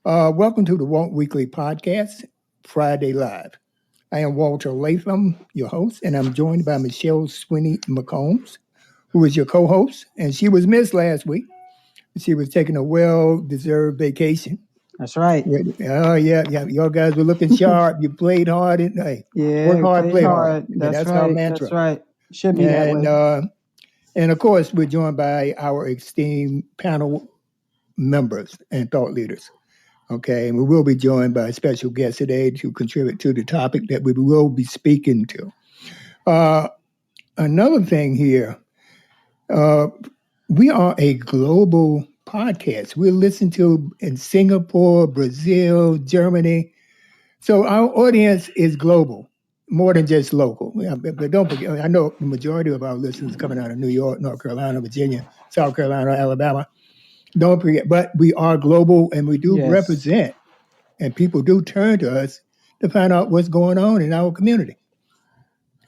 Welcome to the Walt Weekly Podcast, Friday Live. I am Walter Latham, your host, and I'm joined by Michelle Swinney McCombs, who is your co-host, and she was missed last week. She was taking a well-deserved vacation. That's right. Oh, yeah. Y'all guys were looking sharp. You played hard. Work hard, play hard. That's our right. mantra. That's right. Should be that way. And of course, we're joined by our esteemed panel members and thought leaders. Okay, and we will be joined by a special guest today to contribute to the topic that we will be speaking to. Another thing here, we are a global podcast. We're listened to in Singapore, Brazil, Germany. So our audience is global, more than just local. But don't forget, I know the majority of our listeners are coming out of New York, North Carolina, Virginia, South Carolina, Alabama. Don't forget, but we are global and we do represent, and people do turn to us to find out what's going on in our community.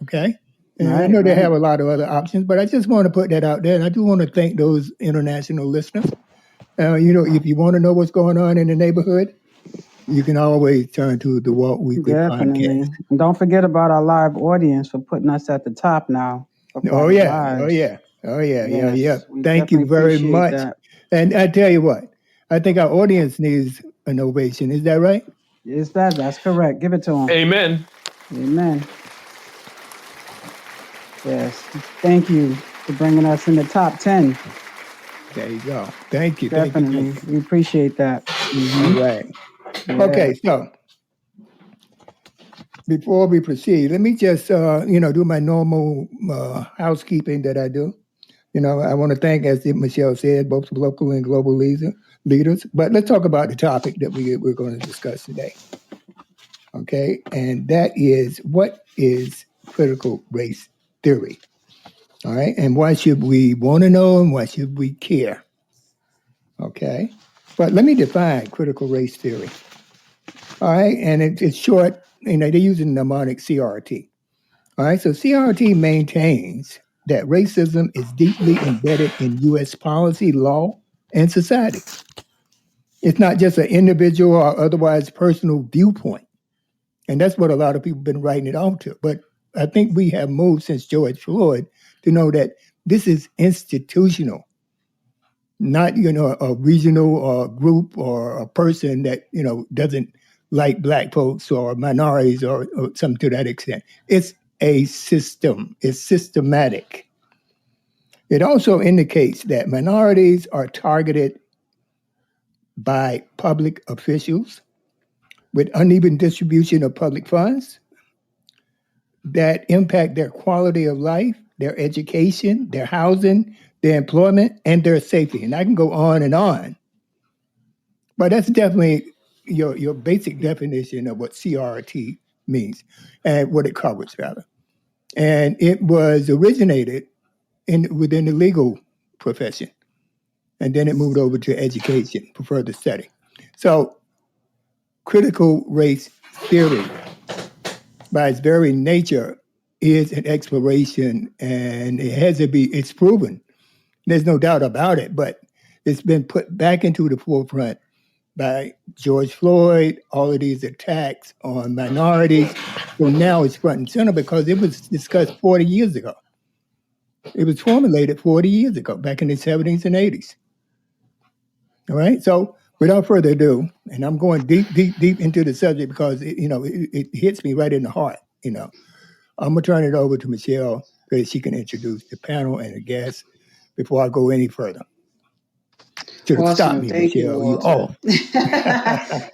Okay? And I know they have a lot of other options, but I just want to put that out there. And I do want to thank those international listeners. If you want to know what's going on in the neighborhood, you can always turn to the Walt Weekly Podcast. And don't forget about our live audience for putting us at the top now. Oh, yeah. Thank you very much. That. And I tell you what, I think our audience needs an ovation. Is that right? That's correct. Give it to them. Amen. Yes. Thank you for bringing us in the top 10. There you go. Thank you. Definitely. We appreciate that. Mm-hmm. All right. Yeah. Okay, so before we proceed, let me just, do my normal housekeeping that I do. I want to thank, as Michelle said, both local and global leaders. But let's talk about the topic that we're going to discuss today. Okay, and that is, what is critical race theory? All right, and why should we want to know and why should we care? Okay, but let me define critical race theory. All right, and it's short. They're using mnemonic CRT. All right, so CRT maintains that racism is deeply embedded in U.S. policy, law, and society. It's not just an individual or otherwise personal viewpoint. And that's what a lot of people have been writing it off to. But I think we have moved since George Floyd to know that this is institutional, not, a regional or group or a person that, doesn't like Black folks or minorities or something to that extent. It's a system. It's systematic. It also indicates that minorities are targeted by public officials with uneven distribution of public funds that impact their quality of life, their education, their housing, their employment, and their safety. And I can go on. But that's definitely your basic definition of what CRT means and what it covers, rather. And it was originated within the legal profession. And then it moved over to education for further study. So critical race theory, by its very nature, is an exploration, and it's proven. There's no doubt about it, but it's been put back into the forefront by George Floyd, all of these attacks on minorities. So now it's front and center because it was discussed 40 years ago. It was formulated 40 years ago, back in the 70s and 80s. All right, so without further ado, and I'm going deep into the subject because it hits me right in the heart. I'm gonna turn it over to Michelle so that she can introduce the panel and the guests before I go any further. Awesome. Stop me, Thank Michelle. you, Walter.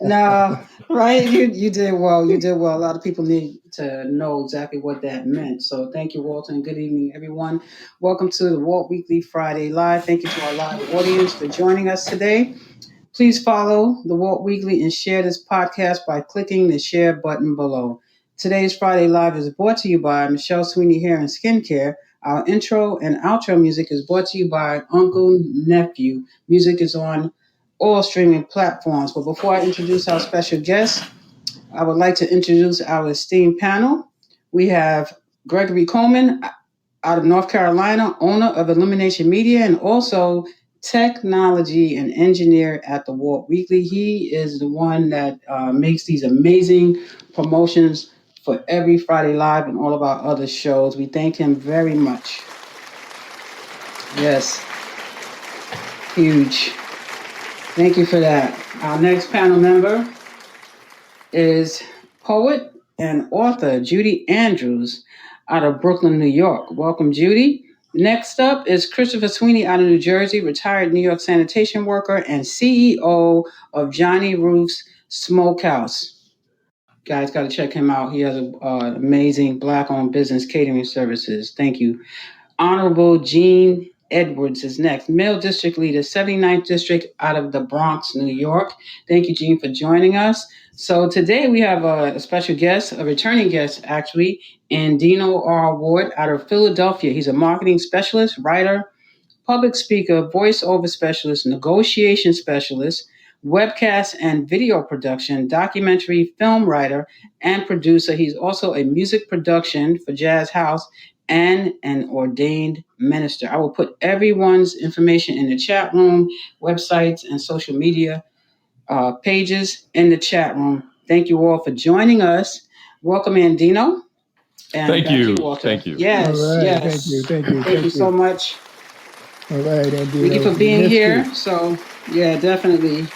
No, right? You did well. You did well. A lot of people need to know exactly what that meant. So thank you, Walter, and good evening, everyone. Welcome to the Walt Weekly Friday Live. Thank you to our live audience for joining us today. Please follow the Walt Weekly and share this podcast by clicking the share button below. Today's Friday Live is brought to you by Michelle Swinney Hair and Skincare. Our intro and outro music is brought to you by Uncle Nephew. Music is on all streaming platforms. But before I introduce our special guest, I would like to introduce our esteemed panel. We have Gregory Coleman out of North Carolina, owner of Illumination Media, and also technology and engineer at the Walt Weekly. He is the one that makes these amazing promotions for every Friday Live and all of our other shows. We thank him very much. Yes, huge. Thank you for that. Our next panel member is poet and author Judy Andrews out of Brooklyn, New York. Welcome, Judy. Next up is Christopher Sweeney out of New Jersey, retired New York sanitation worker and CEO of Johnny Roof's Smokehouse. Guys, got to check him out. He has an amazing Black-owned business catering services. Thank you. Honorable Gene Edwards is next, male district leader, 79th district out of the Bronx, New York. Thank you, Gene, for joining us. So today we have a special guest, a returning guest, actually, Andino Ward out of Philadelphia. He's a marketing specialist, writer, public speaker, voiceover specialist, negotiation specialist, webcast and video production, documentary film writer, and producer. He's also a music production for Jazz House and an ordained minister. I will put everyone's information in the chat room, websites, and social media pages in the chat room. Thank you all for joining us. Welcome, Andino. And Thank you. Walter. Thank you. Yes, All right. yes. Thank you. Thank you so much. All right, Andino. Thank you for being here. So, yeah, definitely.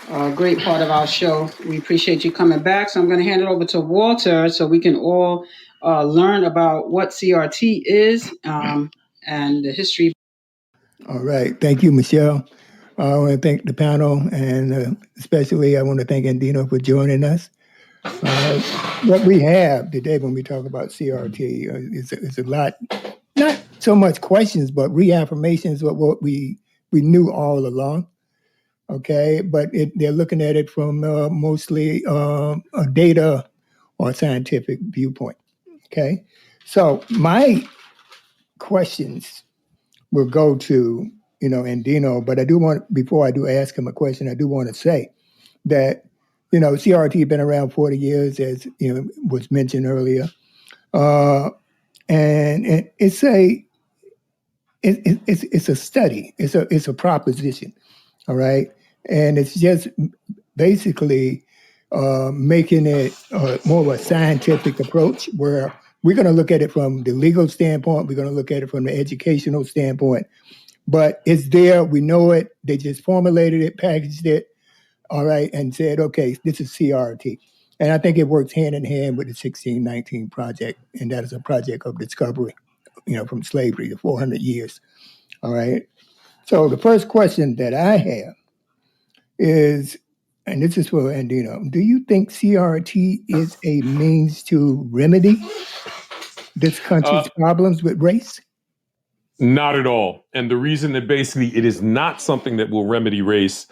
A great part of our show. We appreciate you coming back. So I'm going to hand it over to Walter so we can all learn about what CRT is and the history. All right. Thank you, Michelle. I want to thank the panel, and especially I want to thank Andino for joining us. What we have today when we talk about CRT is a lot, not so much questions, but reaffirmations of what we knew all along. Okay, but they're looking at it from mostly a data or scientific viewpoint. Okay, so my questions will go to Andino, but I do want, before I do ask him a question, I do want to say that CRT been around 40 years, as was mentioned earlier, and it's a study, it's a proposition, all right, and it's just basically making it more of a scientific approach where we're going to look at it from the legal standpoint, we're going to look at it from the educational standpoint, but it's there, we know it, they just formulated it, packaged it, all right, and said, okay, this is CRT. And I think it works hand in hand with the 1619 Project, and that is a project of discovery, from slavery to 400 years, all right? So the first question that I have is, and this is for Andino, do you think CRT is a means to remedy this country's problems with race? Not at all. And the reason that basically it is not something that will remedy race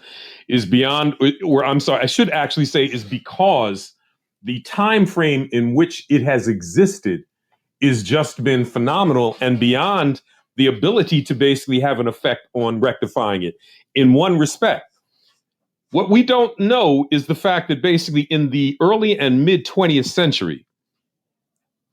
is beyond, or I'm sorry, I should actually say is because the time frame in which it has existed is just been phenomenal and beyond the ability to basically have an effect on rectifying it. In one respect, what we don't know is the fact that basically in the early and mid 20th century,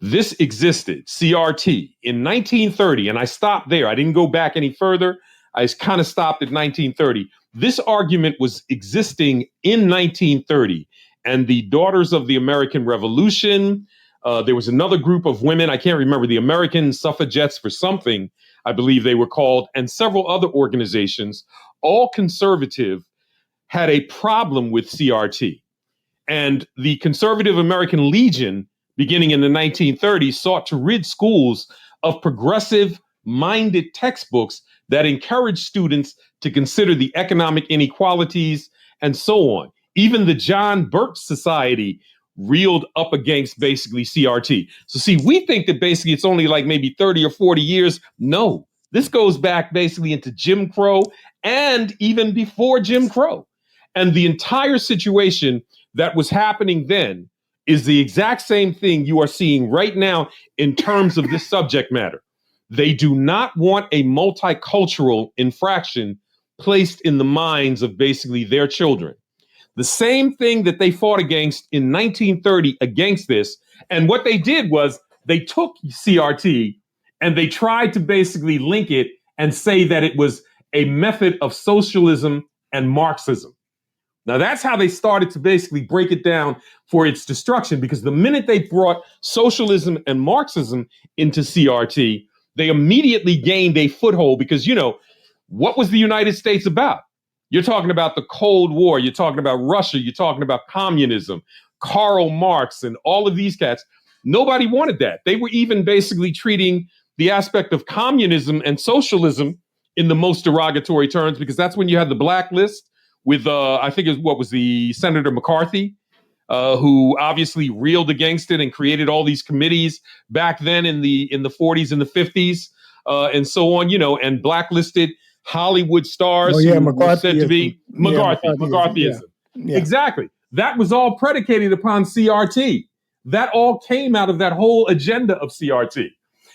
this existed, CRT, in 1930, and I stopped there. I didn't go back any further. I kind of stopped at 1930. This argument was existing in 1930, and the Daughters of the American Revolution, there was another group of women, I can't remember, the American Suffragettes for something, I believe they were called, and several other organizations, all conservative, had a problem with CRT. And the Conservative American Legion, beginning in the 1930s, sought to rid schools of progressive-minded textbooks that encouraged students to consider the economic inequalities and so on. Even the John Birch Society reeled up against basically CRT. So see, we think that basically it's only like maybe 30 or 40 years. No, this goes back basically into Jim Crow and even before Jim Crow. And the entire situation that was happening then is the exact same thing you are seeing right now in terms of this subject matter. They do not want a multicultural infraction placed in the minds of basically their children. The same thing that they fought against in 1930 against this, and what they did was they took CRT and they tried to basically link it and say that it was a method of socialism and Marxism. Now, that's how they started to basically break it down for its destruction, because the minute they brought socialism and Marxism into CRT, they immediately gained a foothold because, what was the United States about? You're talking about the Cold War. You're talking about Russia. You're talking about communism, Karl Marx, and all of these cats. Nobody wanted that. They were even basically treating the aspect of communism and socialism in the most derogatory terms, because that's when you had the blacklist with, I think what was the Senator McCarthy, who obviously reeled against it and created all these committees back then in the 40s and the 50s, and so on, and blacklisted Hollywood stars who were said to be McCarthyism. Yeah. Exactly. That was all predicated upon CRT. That all came out of that whole agenda of CRT.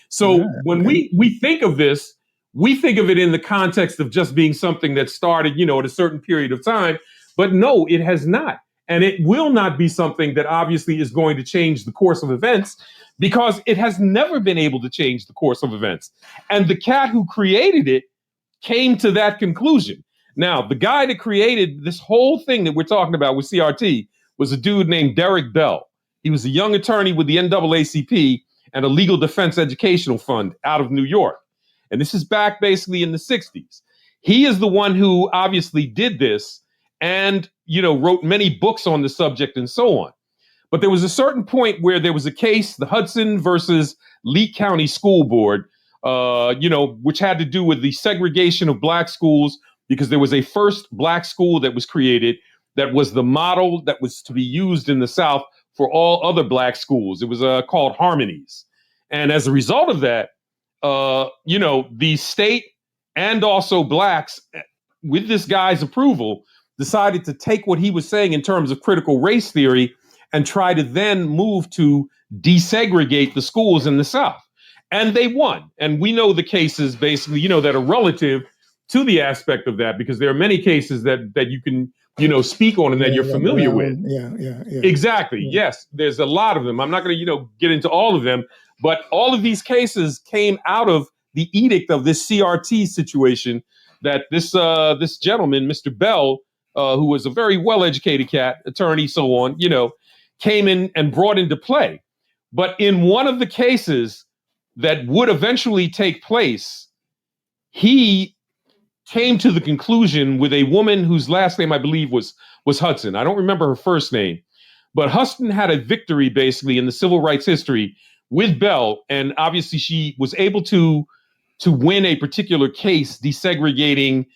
So when we think of this, we think of it in the context of just being something that started, at a certain period of time. But no, it has not. And it will not be something that obviously is going to change the course of events, because it has never been able to change the course of events. And the cat who created it came to that conclusion. Now, the guy that created this whole thing that we're talking about with CRT was a dude named Derrick Bell. He was a young attorney with the NAACP and a legal defense educational fund out of New York. And this is back basically in the 60s. He is the one who obviously did this and, wrote many books on the subject and so on. But there was a certain point where there was a case, the Hudson versus Lee County School Board, which had to do with the segregation of black schools, because there was a first black school that was created that was the model that was to be used in the South for all other black schools. It was called Harmonies. And as a result of that, the state and also blacks, with this guy's approval, decided to take what he was saying in terms of critical race theory and try to then move to desegregate the schools in the South. And they won. And we know the cases basically, that are relative to the aspect of that, because there are many cases that you can, speak on and that you're familiar with. Yeah. Exactly. Yeah. Yes. There's a lot of them. I'm not going to, get into all of them, but all of these cases came out of the edict of this CRT situation that this gentleman, Mr. Bell, who was a very well-educated cat, attorney, so on, came in and brought into play. But in one of the cases that would eventually take place, he came to the conclusion with a woman whose last name, I believe, was Hudson. I don't remember her first name, but Hudson had a victory basically in the civil rights history with Bell. And obviously she was able to win a particular case desegregating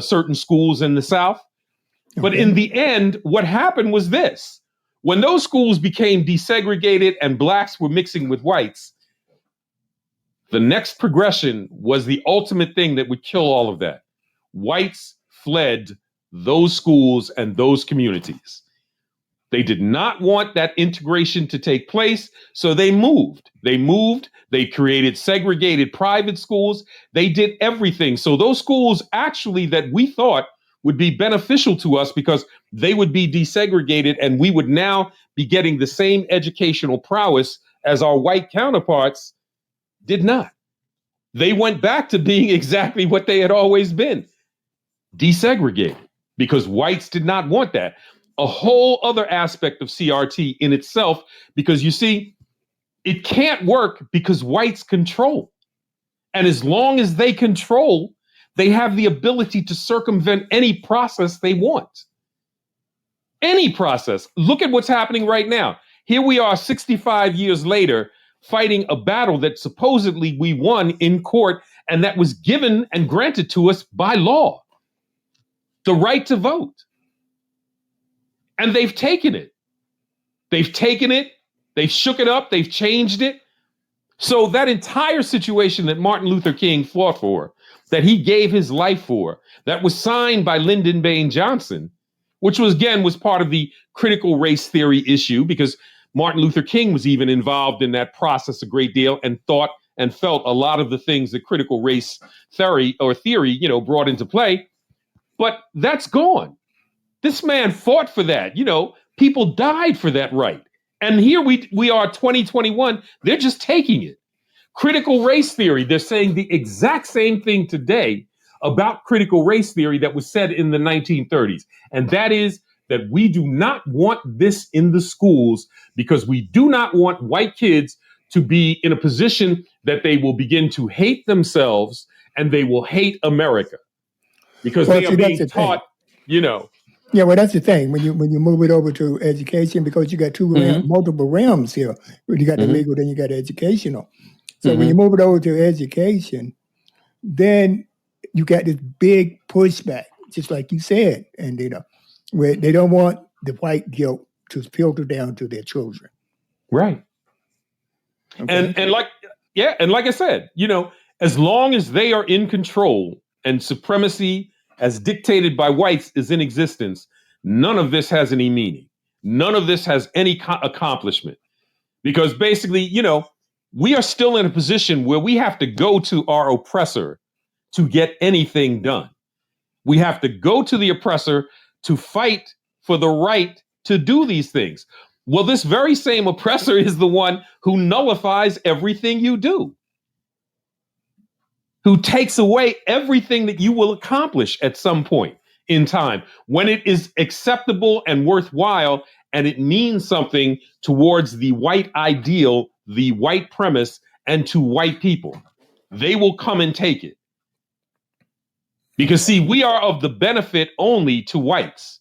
certain schools in the South. Okay. But in the end, what happened was this. When those schools became desegregated and blacks were mixing with whites, the next progression was the ultimate thing that would kill all of that. Whites fled those schools and those communities. They did not want that integration to take place, so they moved. They created segregated private schools. They did everything. So those schools actually that we thought would be beneficial to us because they would be desegregated and we would now be getting the same educational prowess as our white counterparts did not. They went back to being exactly what they had always been, desegregated, because whites did not want that. A whole other aspect of CRT in itself, because you see, it can't work because whites control. And as long as they control, they have the ability to circumvent any process they want. Any process. Look at what's happening right now. Here we are 65 years later, fighting a battle that supposedly we won in court and that was given and granted to us by law. The right to vote. And they've taken it. They've shook it up, they've changed it. So that entire situation that Martin Luther King fought for, that he gave his life for, that was signed by Lyndon Baines Johnson, which was part of the critical race theory issue, because Martin Luther King was even involved in that process a great deal and thought and felt a lot of the things that critical race theory, brought into play. But that's gone. This man fought for that. People died for that right. And here we are 2021. They're just taking it. Critical race theory, they're saying the exact same thing today about critical race theory that was said in the 1930s. And that is that we do not want this in the schools because we do not want white kids to be in a position that they will begin to hate themselves and they will hate America because they are being taught, you know. Yeah, well, that's the thing. When you move it over to education, because you got multiple realms here. You got the legal, then you got the educational. So when you move it over to education, then you got this big pushback, just like you said, and where they don't want the white guilt to filter down to their children. Right. Okay. And like I said, as long as they are in control and supremacy as dictated by whites is in existence, none of this has any meaning. None of this has any accomplishment. Because basically, we are still in a position where we have to go to our oppressor to get anything done. We have to go to the oppressor to fight for the right to do these things. Well, this very same oppressor is the one who nullifies everything you do, who takes away everything that you will accomplish at some point in time when it is acceptable and worthwhile and it means something towards the white ideal, the white premise, and to white people. They will come and take it. Because, see, we are of the benefit only to whites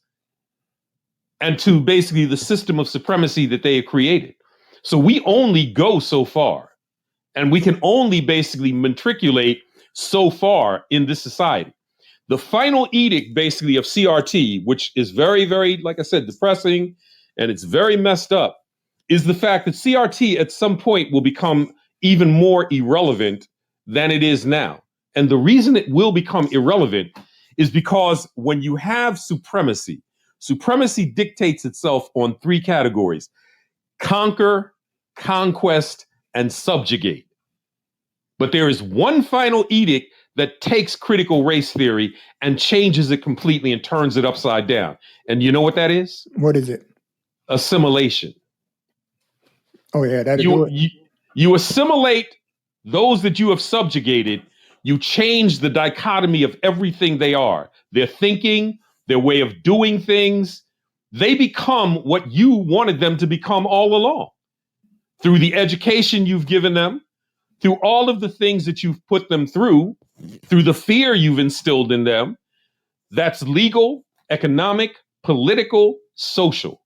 and to basically the system of supremacy that they have created. So we only go so far, and we can only basically matriculate so far in this society. The final edict, basically, of CRT, which is very, very, like I said, depressing, and it's very messed up, is the fact that CRT at some point will become even more irrelevant than it is now. And the reason it will become irrelevant is because when you have supremacy dictates itself on three categories: conquer, conquest, and subjugate. But there is one final edict that takes critical race theory and changes it completely and turns it upside down. And you know what that is? What is it? Assimilation. Oh, yeah. You assimilate those that you have subjugated. You change the dichotomy of everything they are. Their thinking, their way of doing things. They become what you wanted them to become all along. Through the education you've given them, through all of the things that you've put them through the fear you've instilled in them. That's legal, economic, political, social.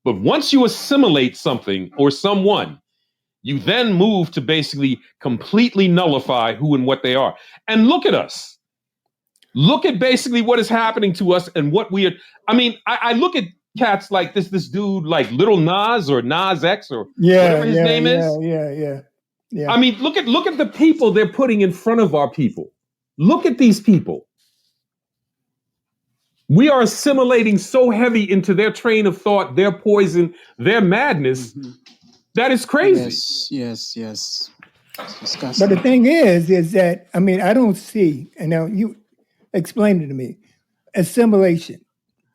But once you assimilate something or someone, you then move to basically completely nullify who and what they are. And look at us. Look at basically what is happening to us and what we are. I mean, I look at cats like this dude, like Little Nas or Nas X or whatever his name is. Yeah. I mean, look at the people they're putting in front of our people. Look at these people. We are assimilating so heavy into their train of thought, their poison, their madness. Mm-hmm. That is crazy. Yes. It's disgusting. But the thing is that, I mean, I don't see, and now you explain it to me, assimilation.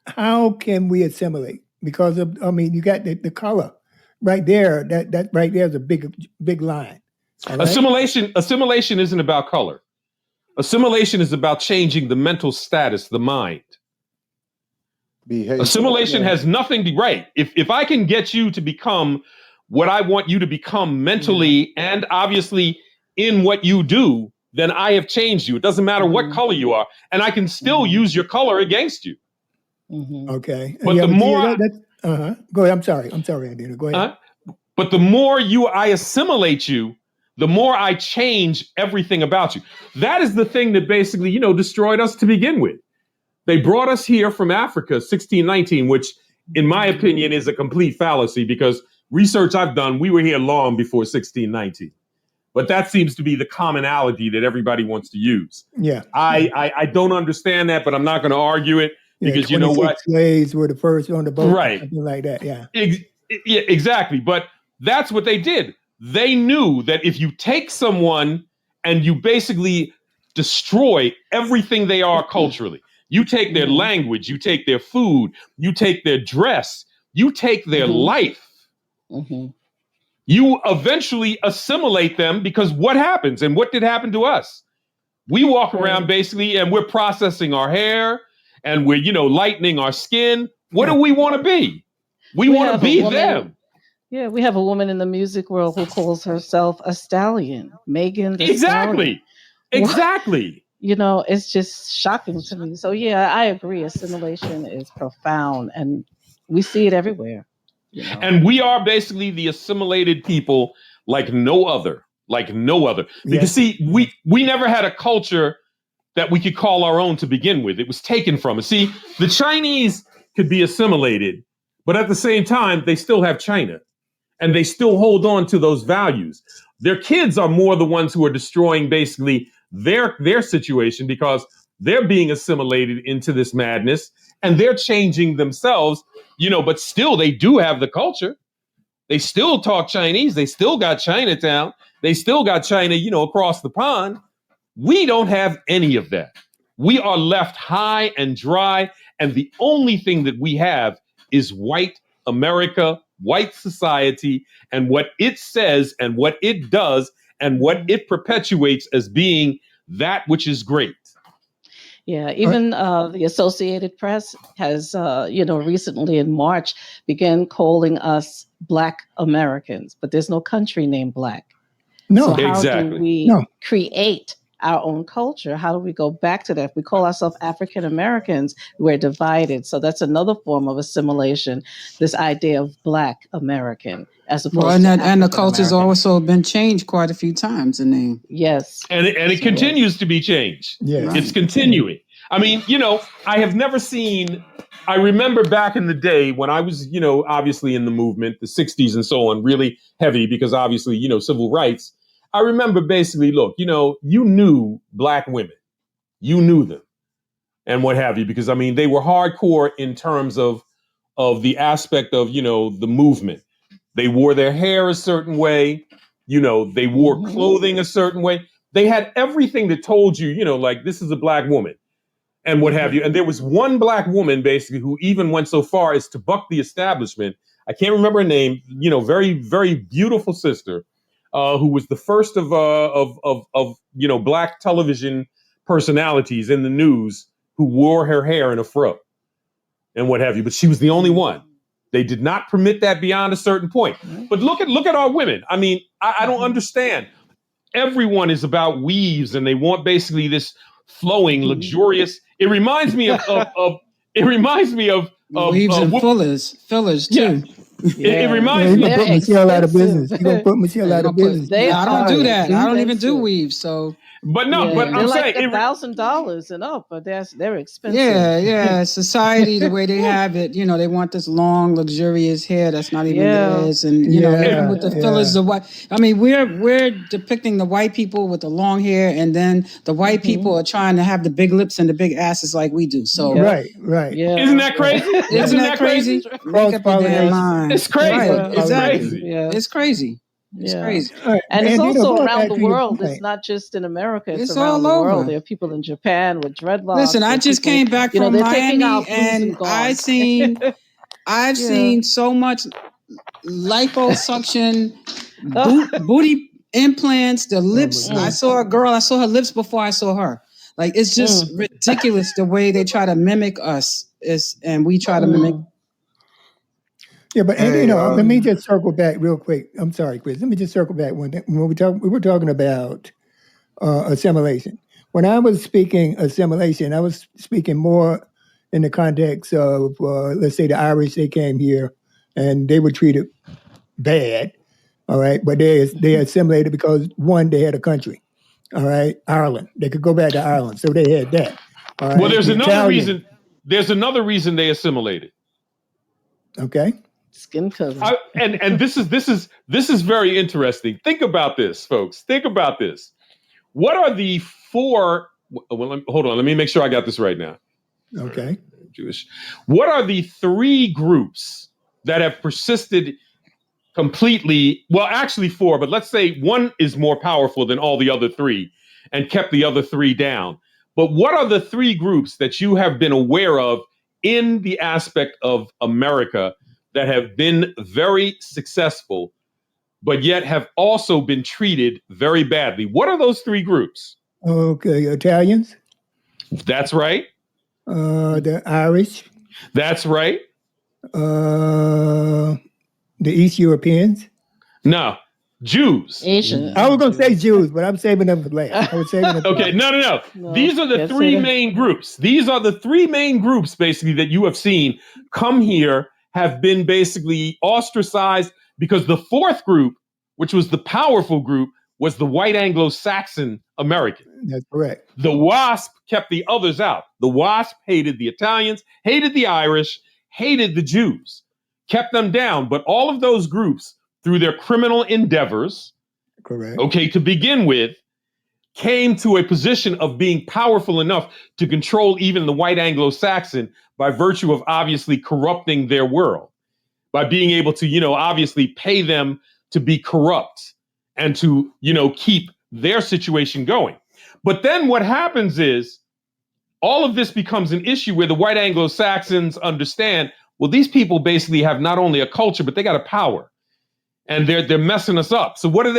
How can we assimilate? Because of, I mean, you got the color right there. That right there is a big line. Right? Assimilation isn't about color. Assimilation is about changing the mental status, the mind. Behavior. Assimilation has nothing to, right. If I can get you to become what I want you to become mentally and obviously in what you do, then I have changed you. It doesn't matter what color you are. And I can still use your color against you. Mm-hmm. Okay. But the more... Go ahead. I'm sorry, Andino. Go ahead. But the more I assimilate you, the more I change everything about you. That is the thing that basically, destroyed us to begin with. They brought us here from Africa, 1619, which in my opinion is a complete fallacy because research I've done, we were here long before 1619. But that seems to be the commonality that everybody wants to use. Yeah. I don't understand that, but I'm not going to argue it because you know what? Slaves were the first on the boat. Right. Something like that, yeah. Yeah, exactly. But that's what they did. They knew that if you take someone and you basically destroy everything they are culturally, you take their language, you take their food, you take their dress, you take their life. Mm-hmm. You eventually assimilate them, because what happens, and what did happen to us? We walk around basically and we're processing our hair and we're, lightening our skin. What do we want to be? We want to be them. Yeah, we have a woman in the music world who calls herself a stallion, Megan the Stallion. Exactly. It's just shocking to me. So yeah, I agree. Assimilation is profound, and we see it everywhere. And we are basically the assimilated people like no other. Because see, we never had a culture that we could call our own to begin with. It was taken from us. See, the Chinese could be assimilated, but at the same time, they still have China, and they still hold on to those values. Their kids are more the ones who are destroying basically their situation, because they're being assimilated into this madness and they're changing themselves, but still they do have the culture. They still talk Chinese. They still got Chinatown. They still got China, across the pond. We don't have any of that. We are left high and dry. And the only thing that we have is white America, white society, and what it says and what it does and what it perpetuates as being that which is great. Yeah, even the Associated Press has, recently in March began calling us Black Americans, but there's no country named Black. No, so how exactly. do we create our own culture? How do we go back to that? If we call ourselves African Americans, we're divided. So that's another form of assimilation, this idea of Black American as opposed to and the culture's also been changed quite a few times, the name. Yes. And it continues to be changed. Yes. Right. It's continuing. I mean, I have never seen, I remember back in the day when I was, obviously in the movement, the 60s and so on, really heavy because obviously, civil rights. I remember basically, look, you knew Black women, you knew them and what have you, because I mean, they were hardcore in terms of the aspect of, the movement. They wore their hair a certain way, they wore clothing a certain way. They had everything that told you, like this is a Black woman and what have you. And there was one Black woman basically who even went so far as to buck the establishment. I can't remember her name, very, very beautiful sister. Who was the first of Black television personalities in the news who wore her hair in a fro and what have you. But she was the only one. They did not permit that beyond a certain point. But look at our women. I mean, I don't understand. Everyone is about weaves, and they want basically this flowing, luxurious. It reminds me of weaves and fillers too. It reminds me of put Michelle out of business. You're going to put Michelle out of business. I don't do that. I don't even do weaves. So, but I'm like saying $1,000 and up, but they're expensive. Yeah. Society, the way they have it, they want this long, luxurious hair that's not even theirs, and even with the fillers, the white. I mean, we're depicting the white people with the long hair, and then the white people are trying to have the big lips and the big asses like we do. So right, yeah. Isn't that crazy? Isn't that crazy? Make up your damn mind. It's crazy. Right, exactly. Yeah. It's crazy. It's crazy. Right. And it's also around the world. Point. It's not just in America. It's all around the over. world. There are people in Japan with dreadlocks. Listen, I just came back from Miami, and I've seen so much liposuction, booty implants, the lips. I saw a girl. I saw her lips before I saw her. Like, it's just ridiculous the way they try to mimic us, and we try to mimic. Yeah, but let me just circle back real quick. I'm sorry, Chris. Let me just circle back one thing. When we were talking about assimilation. When I was speaking assimilation, I was speaking more in the context of, let's say, the Irish. They came here and they were treated bad. All right, but they assimilated because one, they had a country. All right, Ireland. They could go back to Ireland, so they had that. All right? Well, there's another reason. There's another reason they assimilated. Okay. Skin color. And this is very interesting. Think about this, folks. Think about this. What are the four? Well, hold on. Let me make sure I got this right now. Okay. Jewish. What are the three groups that have persisted completely? Well, actually four, but let's say one is more powerful than all the other three and kept the other three down. But what are the three groups that you have been aware of in the aspect of America that have been very successful but yet have also been treated very badly. What are those three groups? Okay, Italians, That's right. the Irish, That's right. the East Europeans. No, Jews. Asian. I was going to say Jews, but I'm saving them for last. I was saving them for Okay, last. no. No, These are the can't say three that. main groups. These are the three main groups, basically, that you have seen come here, have been basically ostracized, because the fourth group, which was the powerful group, was the white Anglo-Saxon American. That's correct. The WASP kept the others out. The WASP hated the Italians, hated the Irish, hated the Jews, kept them down. But all of those groups, through their criminal endeavors, Correct. okay, to begin with, came to a position of being powerful enough to control even the white Anglo-Saxon by virtue of obviously corrupting their world, by being able to, obviously pay them to be corrupt and to, keep their situation going. But then what happens is all of this becomes an issue where the white Anglo-Saxons understand, well, these people basically have not only a culture, but they got a power, and they're messing us up. So what do?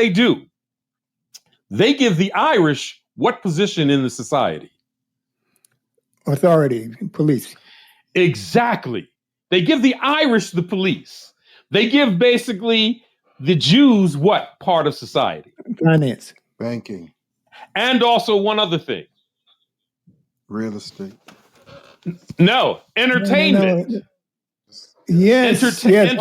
They give the Irish what position in the society? Authority, police. Exactly. They give the Irish the police. They give basically the Jews what part of society? Finance. Banking, And also one other thing. real estate. No, entertainment. No. Yes, Entertainment.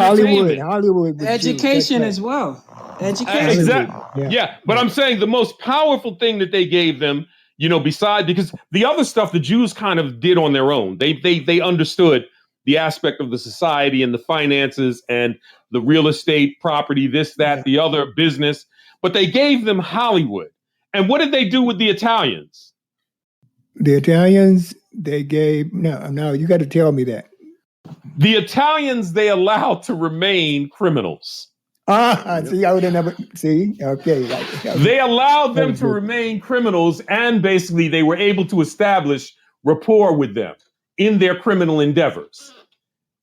Hollywood. was Education Jews. as well. Education. Exactly. Yeah, but I'm saying the most powerful thing that they gave them, besides, because the other stuff the Jews kind of did on their own. They understood the aspect of the society and the finances and the real estate, property, this, that, the other, business. But they gave them Hollywood. And what did they do with the Italians? The Italians, they gave, no, you got to tell me that. The Italians, they allowed to remain criminals. See, I would have never, okay. They allowed them to remain criminals, and basically they were able to establish rapport with them in their criminal endeavors.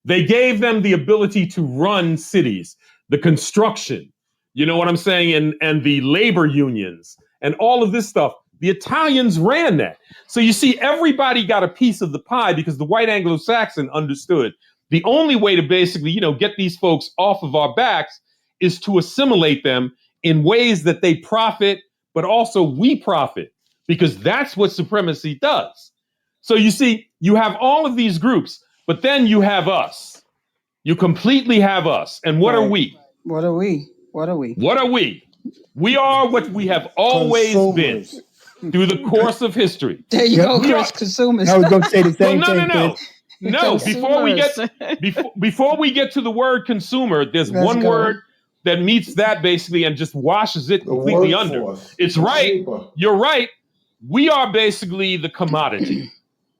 They gave them the ability to run cities, the construction, you know what I'm saying, and the labor unions and all of this stuff. The Italians ran that. So you see, everybody got a piece of the pie because the white Anglo-Saxon understood the only way to basically, get these folks off of our backs is to assimilate them in ways that they profit, but also we profit, because that's what supremacy does. So you see, you have all of these groups, but then you have us. You completely have us. And what are we? What are we? What are we? We are what we have always been through the course of history. There you go, Chris. Consumers. I was going to say the same thing. No. Before we get to the word consumer, there's one word that meets that basically and just washes it completely under. It's right. You're right. We are basically the commodity.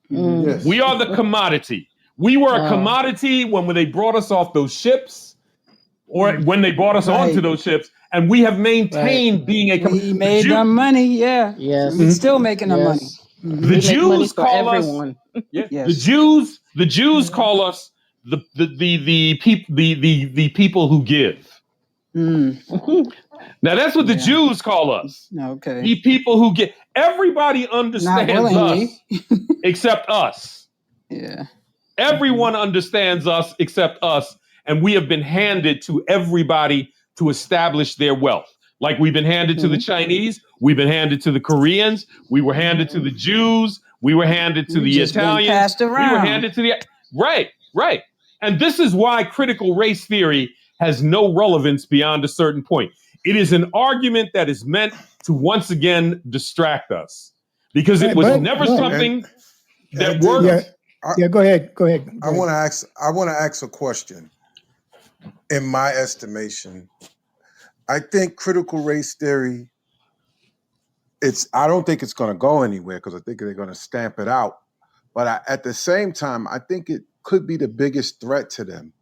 Yes. We are the commodity. We were a commodity when they brought us off those ships, or when they brought us onto those ships, and we have maintained being a commodity. We made them money, yeah. Yes. We're still making them money. The Jews call us. Yes. The Jews call us the people who give. Now that's what the Jews call us. Okay. The people who give. Everybody understands us except us. Yeah. Everyone understands us except us, and we have been handed to everybody to establish their wealth. Like we've been handed to the Chinese, we've been handed to the Koreans, we were handed to the Jews, we were handed to the Italians, passed around. we were handed to the right. And this is why critical race theory has no relevance beyond a certain point. It is an argument that is meant to once again distract us, because it was never something that worked. Go ahead. I want to ask a question. In my estimation, I think critical race theory, I don't think it's going to go anywhere, because I think they're going to stamp it out. But at the same time, I think it could be the biggest threat to them,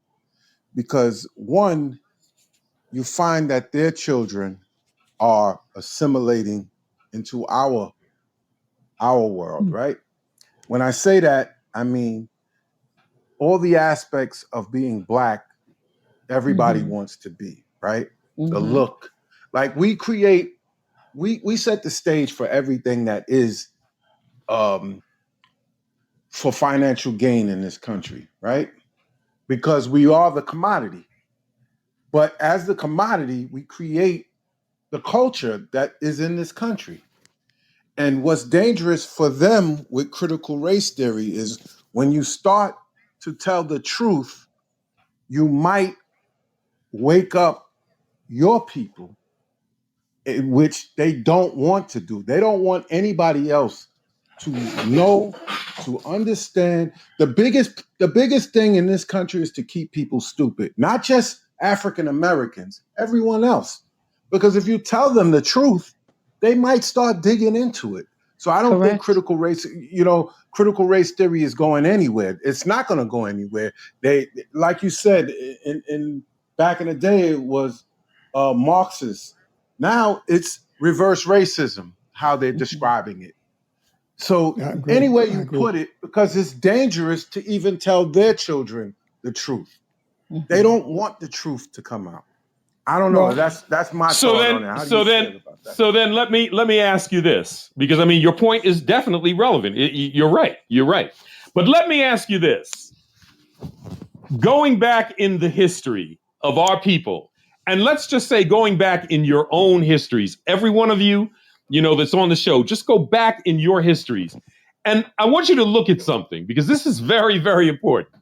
because one, you find that their children are assimilating into our world, right? When I say that, I mean all the aspects of being Black, everybody wants to be, right? the look. Like we set the stage for everything that is for financial gain in this country, right? Because we are the commodity. But as the commodity, we create the culture that is in this country. And what's dangerous for them with critical race theory is when you start to tell the truth, you might wake up your people, which they don't want to do. They don't want anybody else to know, to understand. The biggest thing in this country is to keep people stupid, not just African Americans, everyone else. Because if you tell them the truth, they might start digging into it. So I don't think critical race theory is going anywhere. It's not going to go anywhere. They, like you said, in back in the day, it was Marxist. Now it's reverse racism, how they're describing it. So any way you put it, because it's dangerous to even tell their children the truth. They don't want the truth to come out. I don't know. That's my thought on it. So then let me ask you this, because I mean your point is definitely relevant. You're right. But let me ask you this. Going back in the history of our people, and let's just say going back in your own histories, every one of you, that's on the show, just go back in your histories. And I want you to look at something, because this is very, very important.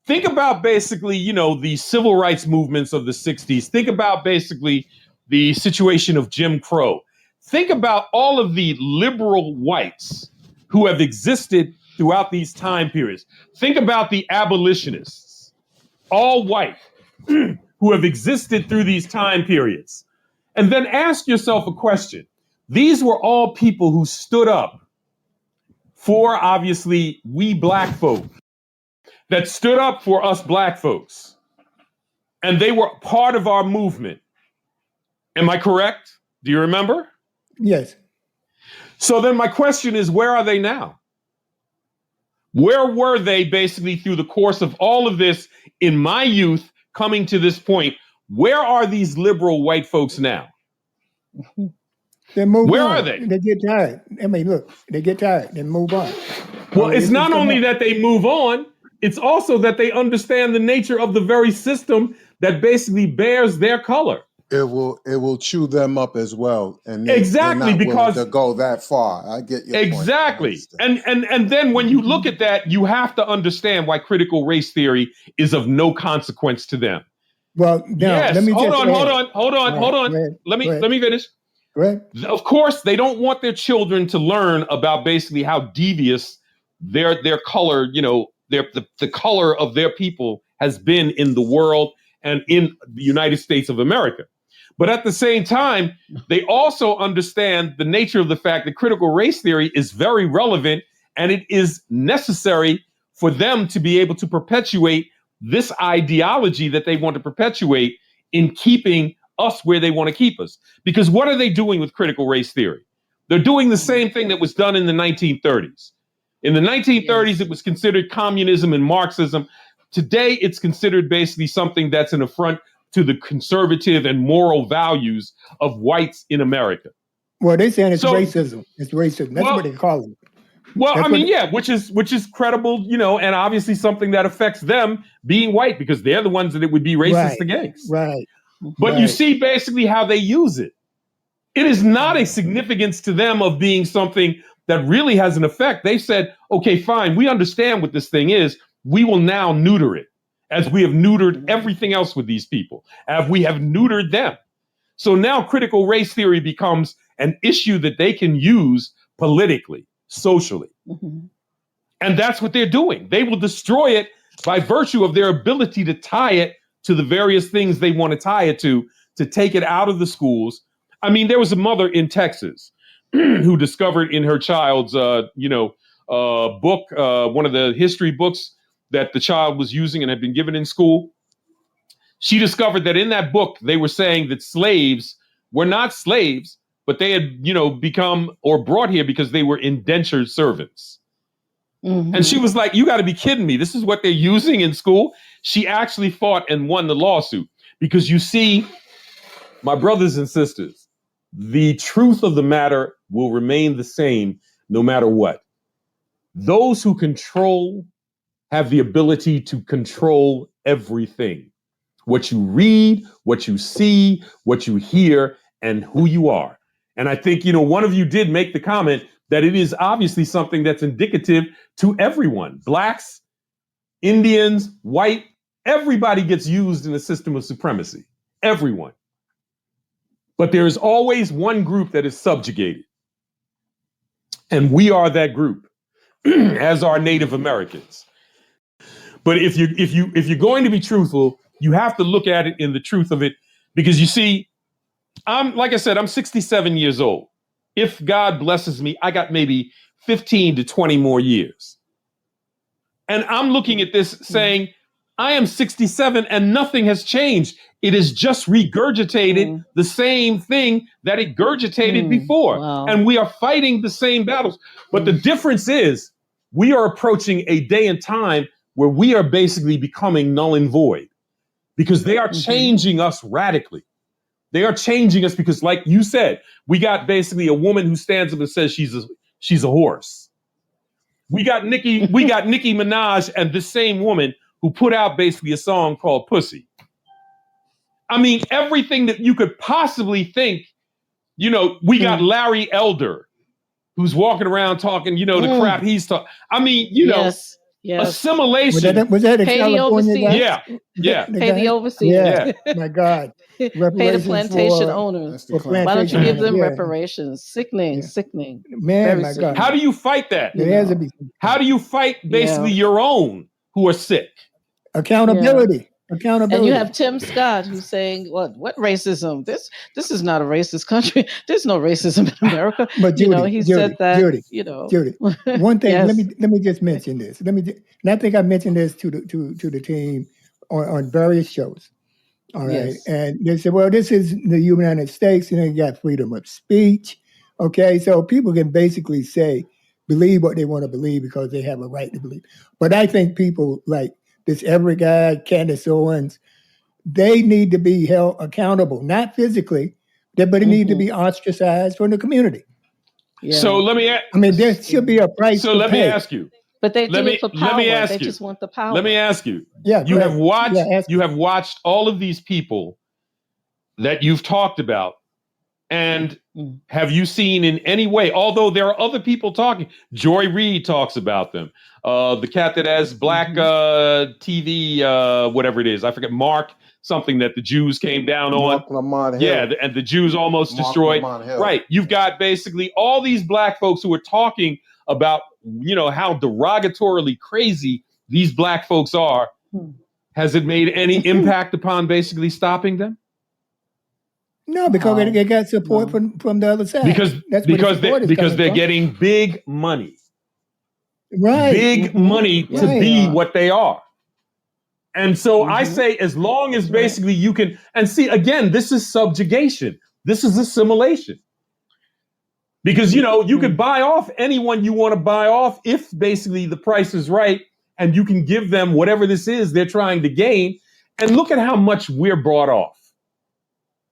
Think about basically, the civil rights movements of the 60s. Think about basically the situation of Jim Crow. Think about all of the liberal whites who have existed throughout these time periods. Think about the abolitionists, all white, who have existed through these time periods. And then ask yourself a question. These were all people who stood up for, obviously, we black folk, that stood up for us black folks. And they were part of our movement. Am I correct? Do you remember? Yes. So then my question is, where are they now? Where were they basically through the course of all of this in my youth coming to this point? Where are these liberal white folks now? They move on. Where are they? They get tired. I mean, look, they get tired. They move on. Well, it's not only that they move on, it's also that they understand the nature of the very system that basically bears their color. It will chew them up as well, and exactly, they're not because willing to go that far. I get your exactly, point. And then when you look at that, you have to understand why critical race theory is of no consequence to them. Well, now, yes. let me hold just on. Let me finish. Go ahead. Of course, they don't want their children to learn about basically how devious their color, the color of their people has been in the world and in the United States of America. But at the same time, they also understand the nature of the fact that critical race theory is very relevant, and it is necessary for them to be able to perpetuate this ideology that they want to perpetuate in keeping us where they want to keep us. Because what are they doing with critical race theory? They're doing the same thing that was done in the 1930s. In the 1930s, it was considered communism and Marxism. Today, it's considered basically something that's an affront to the conservative and moral values of whites in America. Well, they're saying it's racism. It's racism. That's what they call it. Well, which is credible, and obviously something that affects them being white, because they're the ones that it would be racist against. Right. But you see basically how they use it. It is not a significance to them of being something that really has an effect. They said, okay, fine, we understand what this thing is. We will now neuter it, as we have neutered everything else with these people, as we have neutered them. So now critical race theory becomes an issue that they can use politically, socially. Mm-hmm. And that's what they're doing. They will destroy it by virtue of their ability to tie it to the various things they want to tie it to take it out of the schools. I mean, there was a mother in Texas who discovered in her child's, book, one of the history books that the child was using and had been given in school. She discovered that in that book, they were saying that slaves were not slaves, but they had, become or brought here because they were indentured servants. Mm-hmm. And she was like, you got to be kidding me. This is what they're using in school. She actually fought and won the lawsuit, because you see, My brothers and sisters, the truth of the matter will remain the same no matter what. Those who control have the ability to control everything. What you read, what you see, what you hear, and who you are. And I think, one of you did make the comment that it is obviously something that's indicative to everyone. Blacks, Indians, white, everybody gets used in a system of supremacy. Everyone. But there is always one group that is subjugated. And we are that group, as are Native Americans. But if you're going to be truthful, you have to look at it in the truth of it, because you see, I'm 67 years old. If God blesses me, I got maybe 15 to 20 more years. And I'm looking at this saying, I am 67 and nothing has changed. It is just regurgitated the same thing that it gurgitated before. Wow. And we are fighting the same battles. But the difference is we are approaching a day and time where we are basically becoming null and void, because they are changing us radically. They are changing us because, like you said, we got basically a woman who stands up and says she's a horse. We got Nicki Minaj and this same woman who put out basically a song called Pussy. I mean, everything that you could possibly think, we got Larry Elder, who's walking around talking, the crap he's talking. I mean, Yes. assimilation. Was that a Pay the California overseers. guy? Yeah. Pay the overseers. Yeah. My God. Pay the Reparations plantation for- owners. the for Why don't you give them Yeah. reparations? Sickening. Man, Very my sick. God. How do you fight that? There has to be How do you fight basically your own who are sick? accountability. And you have Tim Scott who's saying, "What racism? This is not a racist country. There's no racism in America." But Judy, he said that. Judy, one thing. Yes. Let me just mention this. And I think I mentioned this to the team on various shows. All right, Yes. and they said, "Well, this is the United States, and you got freedom of speech." Okay, so people can basically believe what they want to believe because they have a right to believe. But I think people like this Everett guy, Candace Owens, they need to be held accountable, not physically, but they need to be ostracized from the community. Yeah. So let me. I mean, there should be a price. So to let me pay. ask you. But they do it for power. Let me ask They you. just want the power. Let me ask you. Yeah, You go have ahead. watched. Yeah, ask You have watched all of these people that you've talked about, and have you seen in any way? Although there are other people talking. Joy Reid talks about them. The cat that has black TV, whatever it is, I forget. Mark something that the Jews came down on. Mark Lamont Hill. Yeah, and the Jews almost Mark destroyed. Lamont Hill. Right. You've got basically all these black folks who are talking about, how derogatorily crazy these black folks are. Has it made any impact upon basically stopping them? No, because they got support from the other side. Because That's where the support is because coming they're from. getting big money. right. Big money to Right. be what they are. And so I say, as long as basically you can, and see, again, this is subjugation. This is assimilation. Because, you could buy off anyone you want to buy off if basically the price is right and you can give them whatever this is they're trying to gain. And look at how much we're brought off.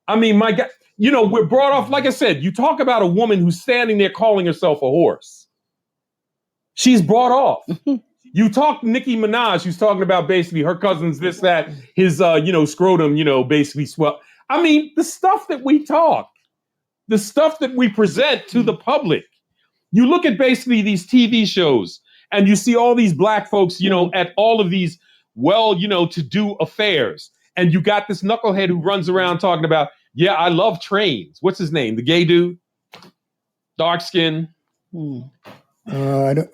I mean, my God, we're brought off. Like I said, you talk about a woman who's standing there calling herself a horse. She's brought off. You talk Nicki Minaj, who's talking about basically her cousins, this, that, his, scrotum, basically swell. I mean, the stuff that we talk, the stuff that we present to the public. You look at basically these TV shows and you see all these black folks, at all of these to-do affairs. And you got this knucklehead who runs around talking about, yeah, I love trains. What's his name? The gay dude? Dark skin? I don't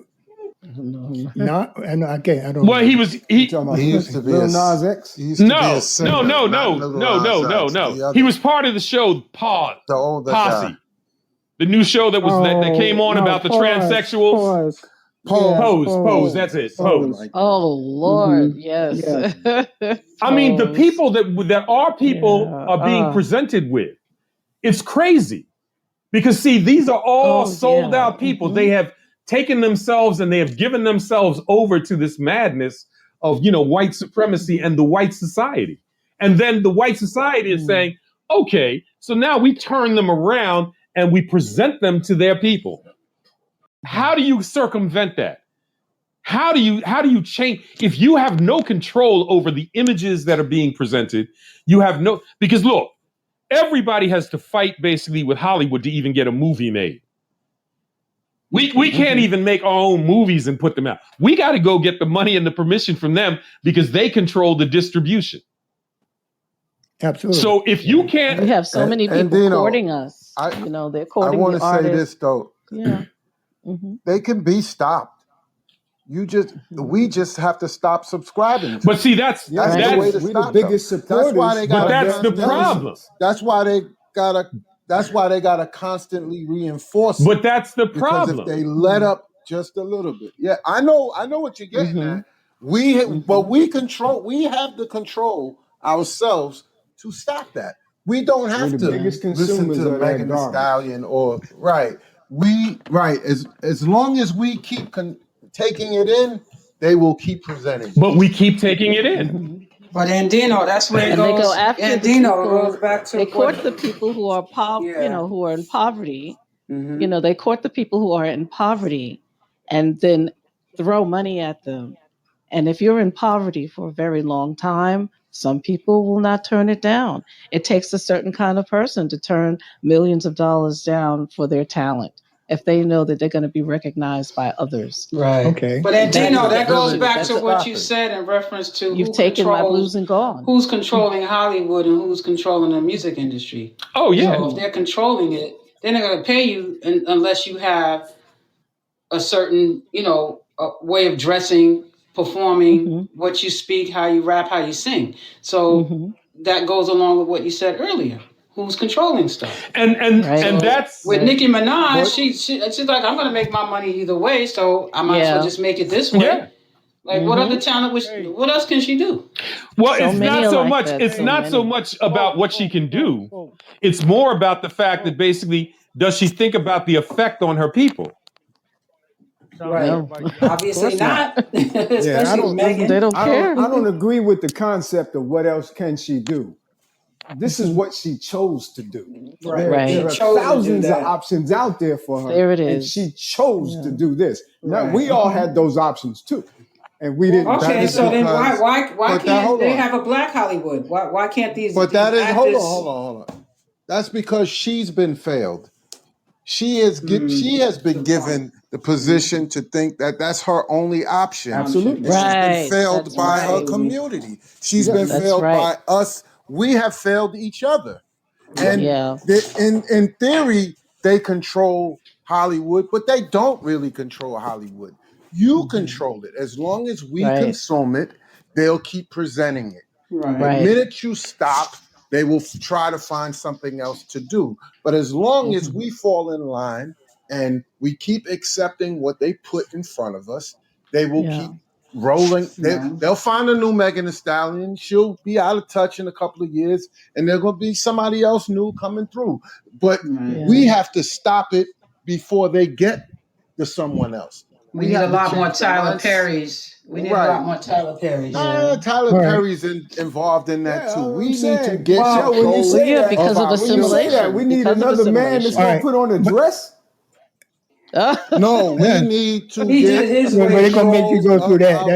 know. No, I can't. I don't. Well, he used to be Lil Nas X. He used to be a No. singer, not Lil Nas X, the other- He was part of the show Posse. the older Posse. guy. The new show that was that came on about the transsexuals. Pose. That's it. Pose. Oh Lord, yes. I mean, the Pose. people that our people are being presented with, it's crazy. Because see, these are all sold out people. They have taken themselves and they have given themselves over to this madness of, white supremacy and the white society. And then the white society is saying, okay, So now we turn them around and we present them to their people. How do you circumvent that? How do you change if you have no control over the images that are being presented? You have no, because look, everybody has to fight basically with Hollywood to even get a movie made. We can't even make our own movies and put them out. We got to go get the money and the permission from them because they control the distribution. Absolutely. So if you can't, We have so many people Dino, courting us. I They're I courting want the to say this artists. though. Yeah. hmm They can be stopped. We just have to stop subscribing to but them. see, that's That's Right. the way to we're the stop them. biggest That's supporters. why they but got. that's the problem. That's why they gotta. That's why they gotta constantly reinforce it. But that's the Because problem. if they let up just a little bit, yeah, I know what you're getting hmm at. But we control. We have the control ourselves to stop that. We don't We're have the to biggest listen consumers to of that Megan Thee garbage. Stallion or as long as we keep taking it in, they will keep presenting it. But we keep taking it in. hmm But Andino, that's where it And they goes. go after the Andino, it goes people. back to They court what. the people who are Yeah. who are in poverty. Mm-hmm. They court the people who are in poverty, and then throw money at them. And if you're in poverty for a very long time, some people will not turn it down. It takes a certain kind of person to turn millions of dollars down for their talent if they know that they're going to be recognized by others. Right. Okay. But That Andino, is that goes ability back to to what stop you it. said in reference to you've who taken my blues controls and gone. who's controlling Hollywood and who's controlling the music industry. Oh yeah. So if they're controlling it, they're not going to pay you unless you have a certain, a way of dressing, performing, hmm what you speak, how you rap, how you sing. So hmm that goes along with what you said earlier. Who's controlling stuff? And Right. and So that's with Right. Nicki Minaj, But she's like, I'm going to make my money either way, so I might as well Yeah. just make it this way. yeah. Like, what hmm other talent? What else can she do? Well, So it's many not are so like much. that. It's So not so many. much about what she can do. It's more about the fact that basically, does she think about the effect on her people? Right. No, Obviously course not. not. Yeah, Especially Megan. They don't care. I don't agree with the concept of what else can she do. This is what she chose to do. Right. Right. There are She chose to do thousands of that. options out there for her, There it and is. she chose to Yeah. do this. Now Right. we all had those options too, and we didn't. Okay, is so then because- why but can't hold they on. have a black Hollywood? Why can't these? But that these is actors, hold on. That's because she's been failed. She has been given the position to think that that's her only option. Absolutely. And she's Right. been failed That's by her right. community. She's Yeah. been That's failed right. by us. We have failed each other. And Yeah. in theory, they control Hollywood, but they don't really control Hollywood. You control it. As long as we Right. consume it, they'll keep presenting it. Right. The Right. minute you stop, they will try to find something else to do. But as long as we fall in line and we keep accepting what they put in front of us, they will Yeah. keep rolling. Yeah. They'll find a new Megan Thee Stallion. She'll be out of touch in a couple of years, and there's going to be somebody else new coming through. But Right. we have to stop it before they get to someone else. We need a have to lot more change the Tyler mindset. Perry's. We need a Right. lot more Tyler Perry's. Yeah. Tyler All right. Perry's involved in that Yeah, too. I'm We need to saying, get well, when you control say Yeah, that, because of our when you say that, assimilation. we need Because of another man that's assimilation. going All to put on a dress. No, we Yeah. need to He did get his But way. they're gonna make you go through that. our-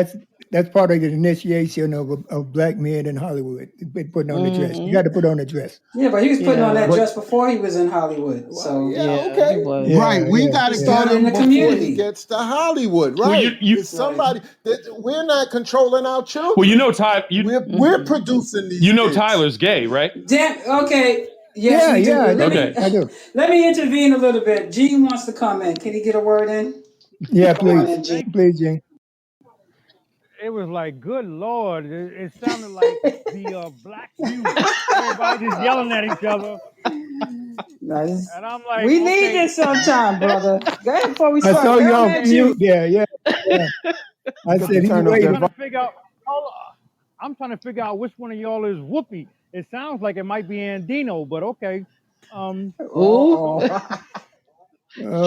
That's part of the initiation of black men in Hollywood. They putting on the dress. You Mhm. got to put on a dress. Yeah, but he was putting on Yeah. that But- dress before he was in Hollywood. So Yeah, Yeah, okay. he was. Yeah, Right, we yeah, got to yeah. get Started in him the before community. he gets to Hollywood. Well, Right, you- it's somebody that we're not controlling our children. Well, you know, Ty. We're producing these. You know kids. Tyler's gay, right? damn. Okay. Yes, Yeah, we do. yeah, I do. Okay. I do. Let me intervene a little bit. Gene wants to comment. Can he get a word in? Yeah, Come on please, in, Gene. please, Gene. It was like, good Lord, it sounded like the black youth. Everybody just yelling at each other. Nice. And I'm like, We okay, need this sometime, brother. Go ahead before we I start. saw Go you on ahead, Gene. mute. Yeah. I Got said to he turn up waiting. that I'm trying to figure out. I'm trying to figure out which one of y'all is Whoopi. It sounds like it might be Andino, but okay. Ooh.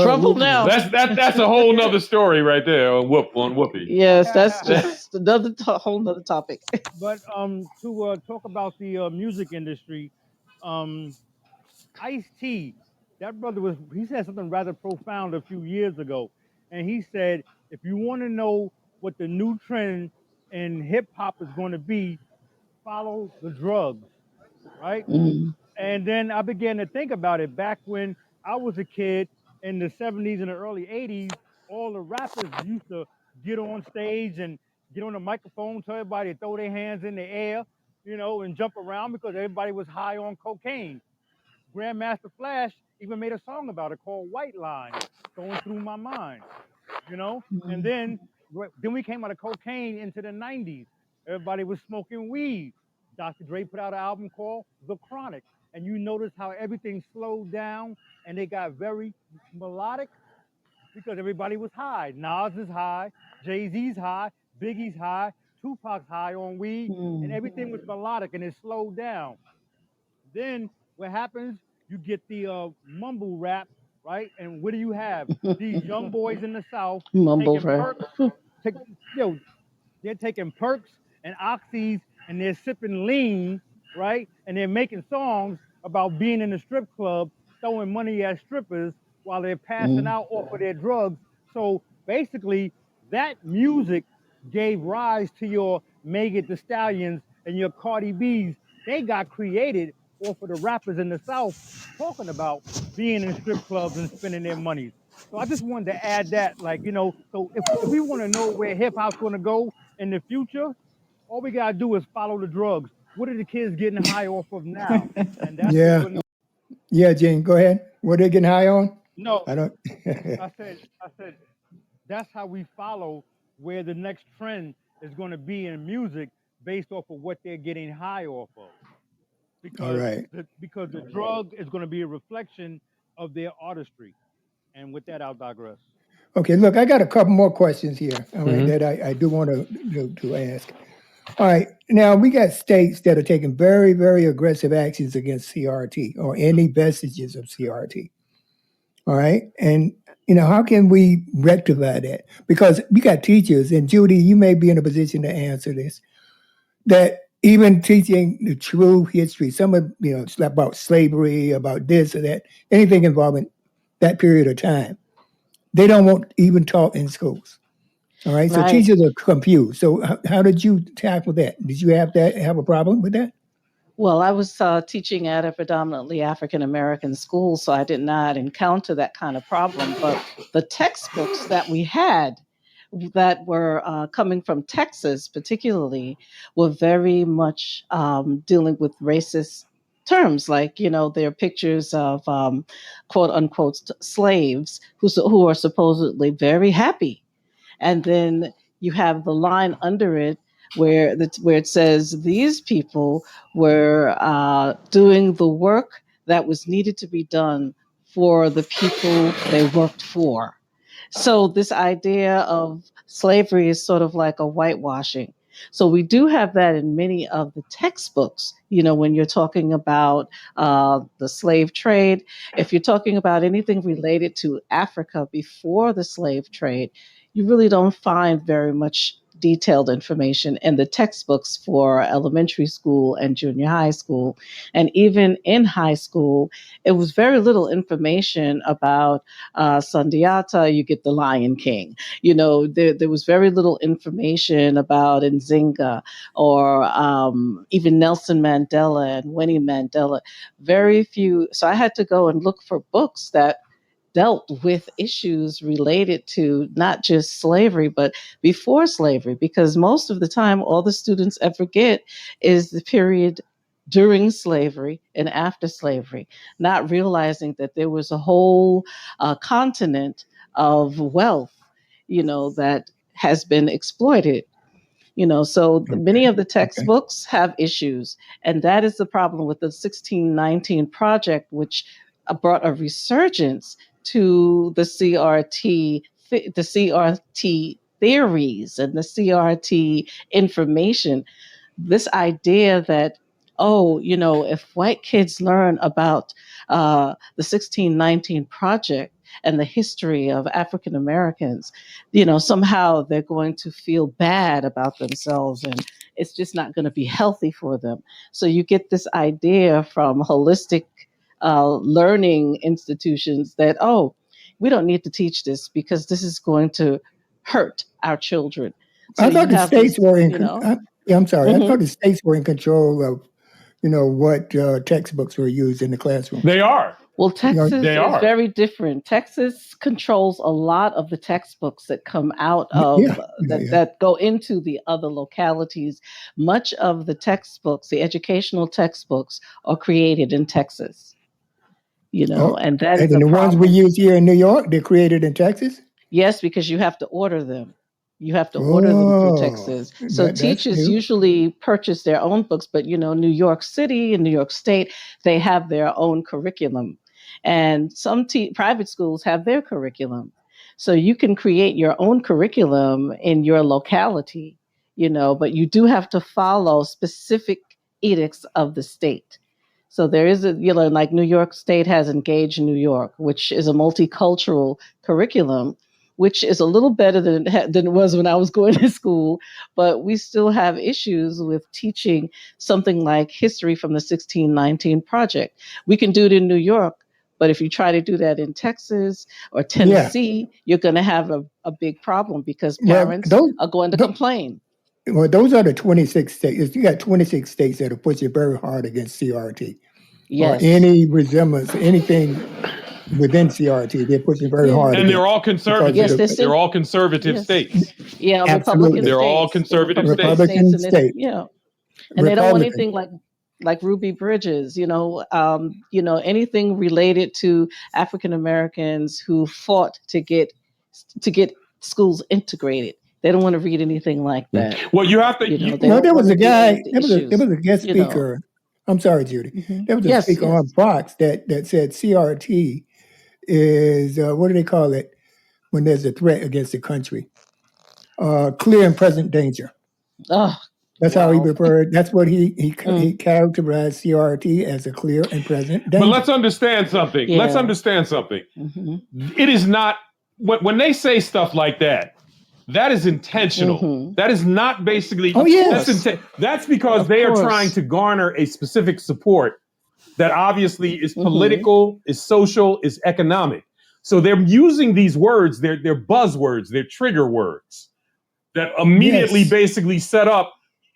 Trouble now. That's a whole nother story right there on Whoopi. Yes, that's just another whole nother topic. But to talk about the music industry, Ice-T, that brother he said something rather profound a few years ago. And he said, if you want to know what the new trend in hip hop is going to be, follow the drugs, right? Mm. And then I began to think about it back when I was a kid in the 70s and the early 80s. All the rappers used to get on stage and get on the microphone, tell everybody to throw their hands in the air, and jump around because everybody was high on cocaine. Grandmaster Flash even made a song about it called White Line, going through my mind, And Mm. then we came out of cocaine into the 90s. Everybody was smoking weed. Dr. Dre put out an album called The Chronic. And you notice how everything slowed down and they got very melodic because everybody was high. Nas is high, Jay-Z's high, Biggie's high, Tupac's high on weed, and Mm. everything was melodic and it slowed down. Then what happens? You get the mumble rap, right? And what do you have? These young boys in the South Mumble taking rap. perks, take, they're taking perks and oxys and they're sipping lean, right? And they're making songs about being in the strip club, throwing money at strippers while they're passing Mm. out off of their drugs. So basically, that music gave rise to your Megan Thee Stallions and your Cardi B's. They got created off of the rappers in the South talking about being in strip clubs and spending their monies. So I just wanted to add that, so if we want to know where hip hop's going to go in the future, all we gotta do is follow the drugs. What are the kids getting high off of now? And that's what Yeah. we're Yeah, Gene, go ahead. What are they getting high on? no. I don't. I said that's how we follow where the next trend is going to be in music based off of what they're getting high off of. All Because right. the drug is going to be a reflection of their artistry. And with that, I'll digress. Okay, look, I got a couple more questions here, all right, Mhm. that I do want to ask. All right, now we got states that are taking very, very aggressive actions against CRT or any vestiges of CRT. All right, and how can we rectify that? Because we got teachers, and Judy, you may be in a position to answer this. That even teaching the true history, some of it's about slavery, about this or that, anything involving that period of time, they don't want even taught in schools. All right. So Right. teachers are confused. So how did you tackle that? Did you have a problem with that? Well, I was teaching at a predominantly African American school, so I did not encounter that kind of problem. But the textbooks that we had that were coming from Texas, particularly, were very much dealing with racist terms. Like, there are pictures of quote unquote slaves who are supposedly very happy, and then you have the line under it where it says these people were doing the work that was needed to be done for the people they worked for. So this idea of slavery is sort of like a whitewashing. So we do have that in many of the textbooks. When you're talking about the slave trade, if you're talking about anything related to Africa before the slave trade, you really don't find very much detailed information in the textbooks for elementary school and junior high school. And even in high school, it was very little information about Sundiata. You get the Lion King. There was very little information about Nzinga or even Nelson Mandela and Winnie Mandela. Very few. So I had to go and look for books that dealt with issues related to not just slavery, but before slavery, because most of the time, all the students ever get is the period during slavery and after slavery, not realizing that there was a whole continent of wealth, that has been exploited. So many Okay. of the Okay. textbooks have issues, and that is the problem with the 1619 project, which brought a resurgence to the CRT theories and the CRT information. This idea that, oh, if white kids learn about the 1619 project and the history of African Americans, somehow they're going to feel bad about themselves and it's just not going to be healthy for them. So you get this idea from holistic learning institutions that, oh, we don't need to teach this because this is going to hurt our children. So I you thought the have states this, were in. you know. I'm sorry. I Mhm. thought the states were in control of, what textbooks were used in the classroom. They are. Well, You know, Texas They is are. very different. Texas controls a lot of the textbooks that come out yeah, of yeah, yeah. that go into the other localities. Much of the textbooks, the educational textbooks, are created in Texas. Oh, And that is and a the ones we problem. use here in New York, they're created in Texas. Yes, because you have to order them. You have to order them through Oh, Texas. So that's teachers new. usually purchase their own books, but New York City and New York State, they have their own curriculum. And some private schools have their curriculum. So you can create your own curriculum in your locality, but you do have to follow specific edicts of the state. So there is like New York State has Engage New York, which is a multicultural curriculum, which is a little better than it was when I was going to school, but we still have issues with teaching something like history from the 1619 Project. We can do it in New York, but if you try to do that in Texas or Yeah. Tennessee, you're going to have a big problem because Well, parents those, are going to tho- complain. well, those are the 26 states. You got 26 states that are pushing very hard against CRT or Yes. any resemblance, anything within CRT. They're pushing very Yeah. hard And against. they're all conservative. Yes, they're They're still all conservative yes. states. Yeah, Republican Absolutely. They're all states. conservative states. Republican and they, state, and they don't want Republican. anything like Ruby Bridges, anything related to African Americans who fought to get schools integrated. They don't want to read anything like that. Well, you have to. They You, don't There want was to a deal guy. with the There was a issues. guest speaker. I'm sorry, Judy. Mhm. There was a Yes, speaker yes. on Fox that said CRT is what do they call it when there's a threat against the country? Clear and present danger. Oh, That's how he wow. referred. That's what he characterized CRT as, a clear and present danger. but let's understand something. Yeah. Let's understand something. Mhm. It is not when they say stuff like that. That is intentional. Mhm. That is not basically. Oh, yes. That's because Of they are course. trying to garner a specific support that obviously is Mhm. political, is social, is economic. So they're using these words. They're buzzwords. They're trigger words that immediately Yes. basically set up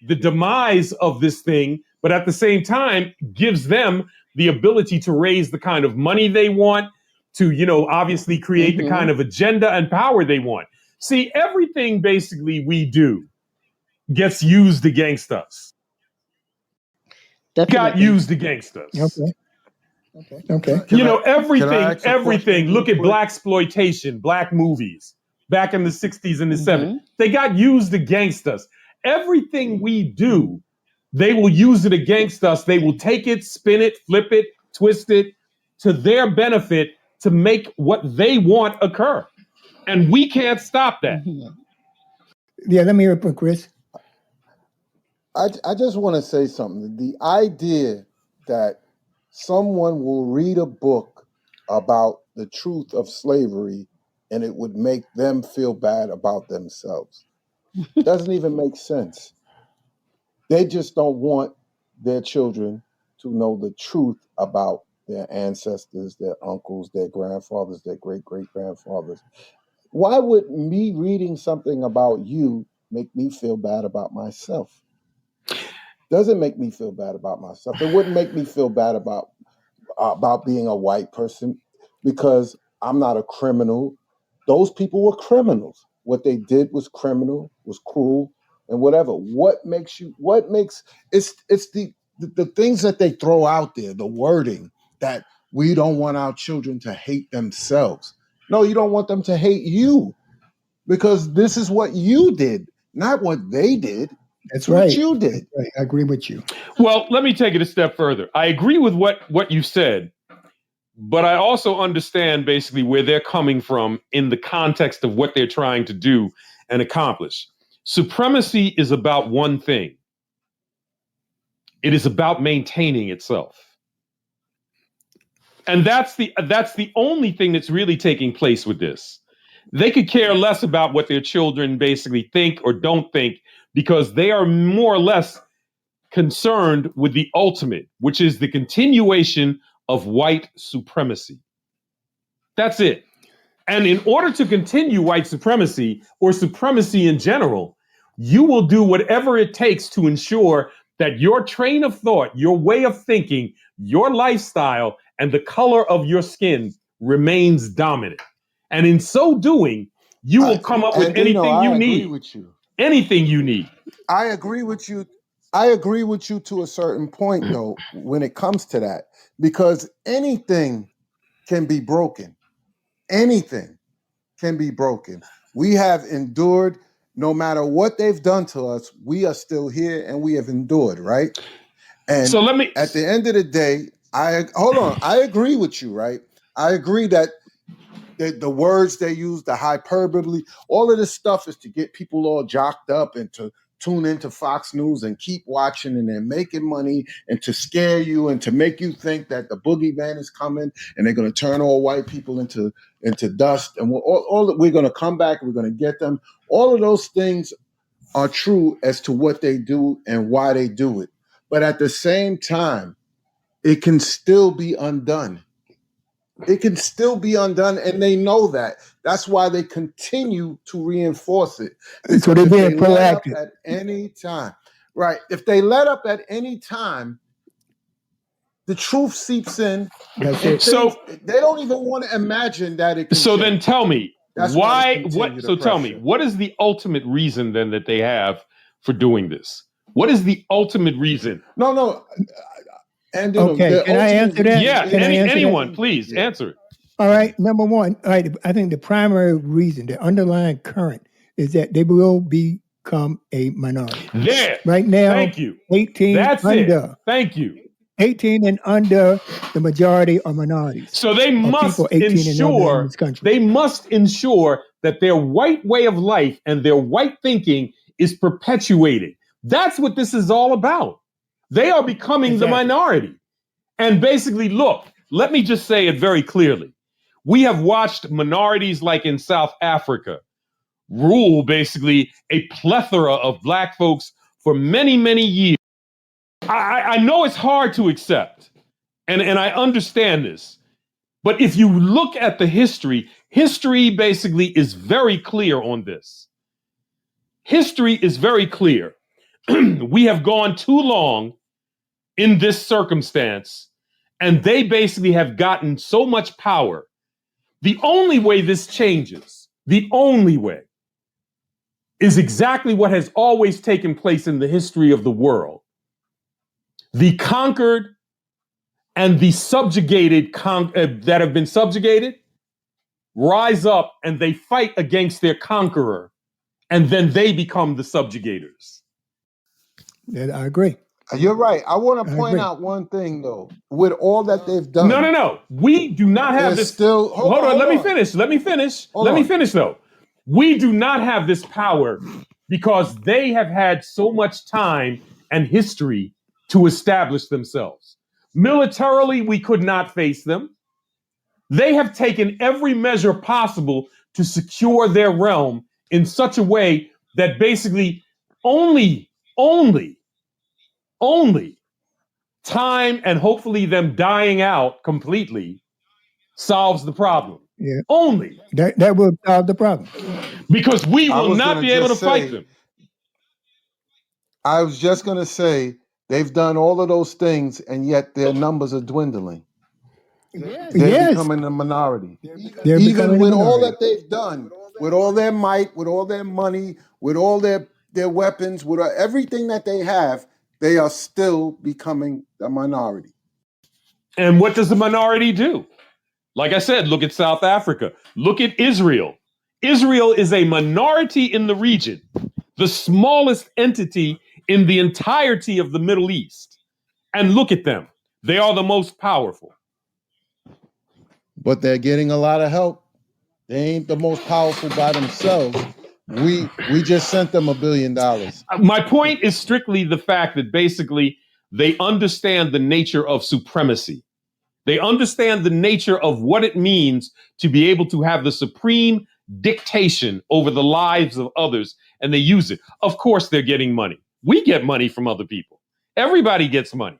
the demise of this thing, but at the same time gives them the ability to raise the kind of money they want, to, obviously create the Mhm. kind of agenda and power they want. See, everything basically we do gets used against us. Got Definitely. used against us. Okay. Can I Everything, ask a everything. question Look real at quick? blaxploitation, black movies back in the 60s and the Mhm. 70s. They got used against us. Everything we do, they will use it against us. They will take it, spin it, flip it, twist it to their benefit to make what they want occur. And we can't stop that. Mhm. Yeah, let me hear it from Chris. I just want to say something. The idea that someone will read a book about the truth of slavery and it would make them feel bad about themselves doesn't even make sense. They just don't want their children to know the truth about their ancestors, their uncles, their grandfathers, their great-great-grandfathers. Why would me reading something about you make me feel bad about myself? Doesn't make me feel bad about myself. It wouldn't make me feel bad about being a white person because I'm not a criminal. Those people were criminals. What they did was criminal, was cruel, and whatever. What makes it's the things that they throw out there, the wording that we don't want our children to hate themselves. No, you don't want them to hate you because this is what you did, not what they did. That's What right. you did. Right. I agree with you. Well, let me take it a step further. I agree with what you said, but I also understand basically where they're coming from in the context of what they're trying to do and accomplish. Supremacy is about one thing. It is about maintaining itself. And that's the only thing that's really taking place with this. They could care less about what their children basically think or don't think because they are more or less concerned with the ultimate, which is the continuation of white supremacy. That's it. And in order to continue white supremacy or supremacy in general, you will do whatever it takes to ensure that your train of thought, your way of thinking, your lifestyle, and the color of your skin remains dominant. And in so doing, you will come up with anything you need. With you. Anything you need. I agree with you. I agree with you to a certain point, though, when it comes to that, because anything can be broken. Anything can be broken. We have endured, no matter what they've done to us, we are still here and we have endured, right? And so at the end of the day, I agree with you, right? I agree that the words they use, the hyperbole, all of this stuff is to get people all jocked up and to tune into Fox News and keep watching, and they're making money, and to scare you and to make you think that the boogeyman is coming and they're going to turn all white people into dust, and we're going to come back, we're going to get them. All of those things are true as to what they do and why they do it. But at the same time, it can still be undone. It can still be undone, and they know that. That's why they continue to reinforce it. So they're being proactive at any time, right? If they let up at any time, the truth seeps in. That's it. So they don't even want to imagine that it can So change. then tell me, That's why, what? so tell me, what is the ultimate reason then that they have for doing this? What is the ultimate reason? No. And okay, can I answer that? Yeah, anyone, that? please answer it. All right, number one, all right, I think the primary reason, the underlying current, is that they will become a minority. There. Right now, Thank you. 18 That's under. it. Thank you. 18 and under, the majority are minorities. So they must ensure they must ensure that their white way of life and their white thinking is perpetuated. That's what this is all about. They are becoming the minority. And basically, look, let me just say it very clearly. We have watched minorities like in South Africa rule basically a plethora of black folks for many, many years. I know it's hard to accept, and I understand this. But if you look at the history basically is very clear on this. History is very clear. We have gone too long in this circumstance, and they basically have gotten so much power. The only way this changes, the only way, is exactly what has always taken place in the history of the world. The conquered and the subjugated that have been subjugated rise up and they fight against their conqueror, and then they become the subjugators. Yeah, I agree. You're right. I want to point out one thing, though. With all that they've done. No. We do not have this. Still, hold on. Let me finish, though. We do not have this power because they have had so much time and history to establish themselves. Militarily, we could not face them. They have taken every measure possible to secure their realm in such a way that basically only time and hopefully them dying out completely solves the problem. Yeah. Only. That will solve the problem. Because we will not be able to fight them. I was just going to say, they've done all of those things, and yet their numbers are dwindling. They're becoming a minority. Even with all that they've done, with all their might, with all their money, with all their weapons, with everything that they have, they are still becoming a minority. And what does the minority do? Like I said, look at South Africa. Look at Israel. Israel is a minority in the region, the smallest entity in the entirety of the Middle East. And look at them. They are the most powerful. But they're getting a lot of help. They ain't the most powerful by themselves. We just sent them $1 billion. My point is strictly the fact that basically they understand the nature of supremacy. They understand the nature of what it means to be able to have the supreme dictation over the lives of others, and they use it. Of course, they're getting money. We get money from other people. Everybody gets money.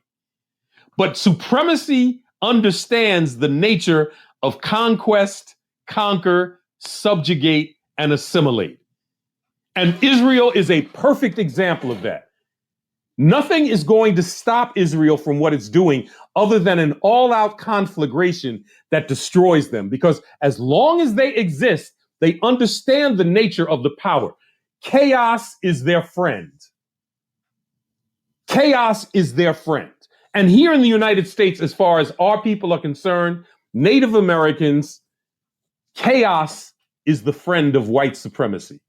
But supremacy understands the nature of conquest, conquer, subjugate, and assimilate. And Israel is a perfect example of that. Nothing is going to stop Israel from what it's doing other than an all-out conflagration that destroys them. Because as long as they exist, they understand the nature of the power. Chaos is their friend. Chaos is their friend. And here in the United States, as far as our people are concerned, Native Americans, chaos is the friend of white supremacy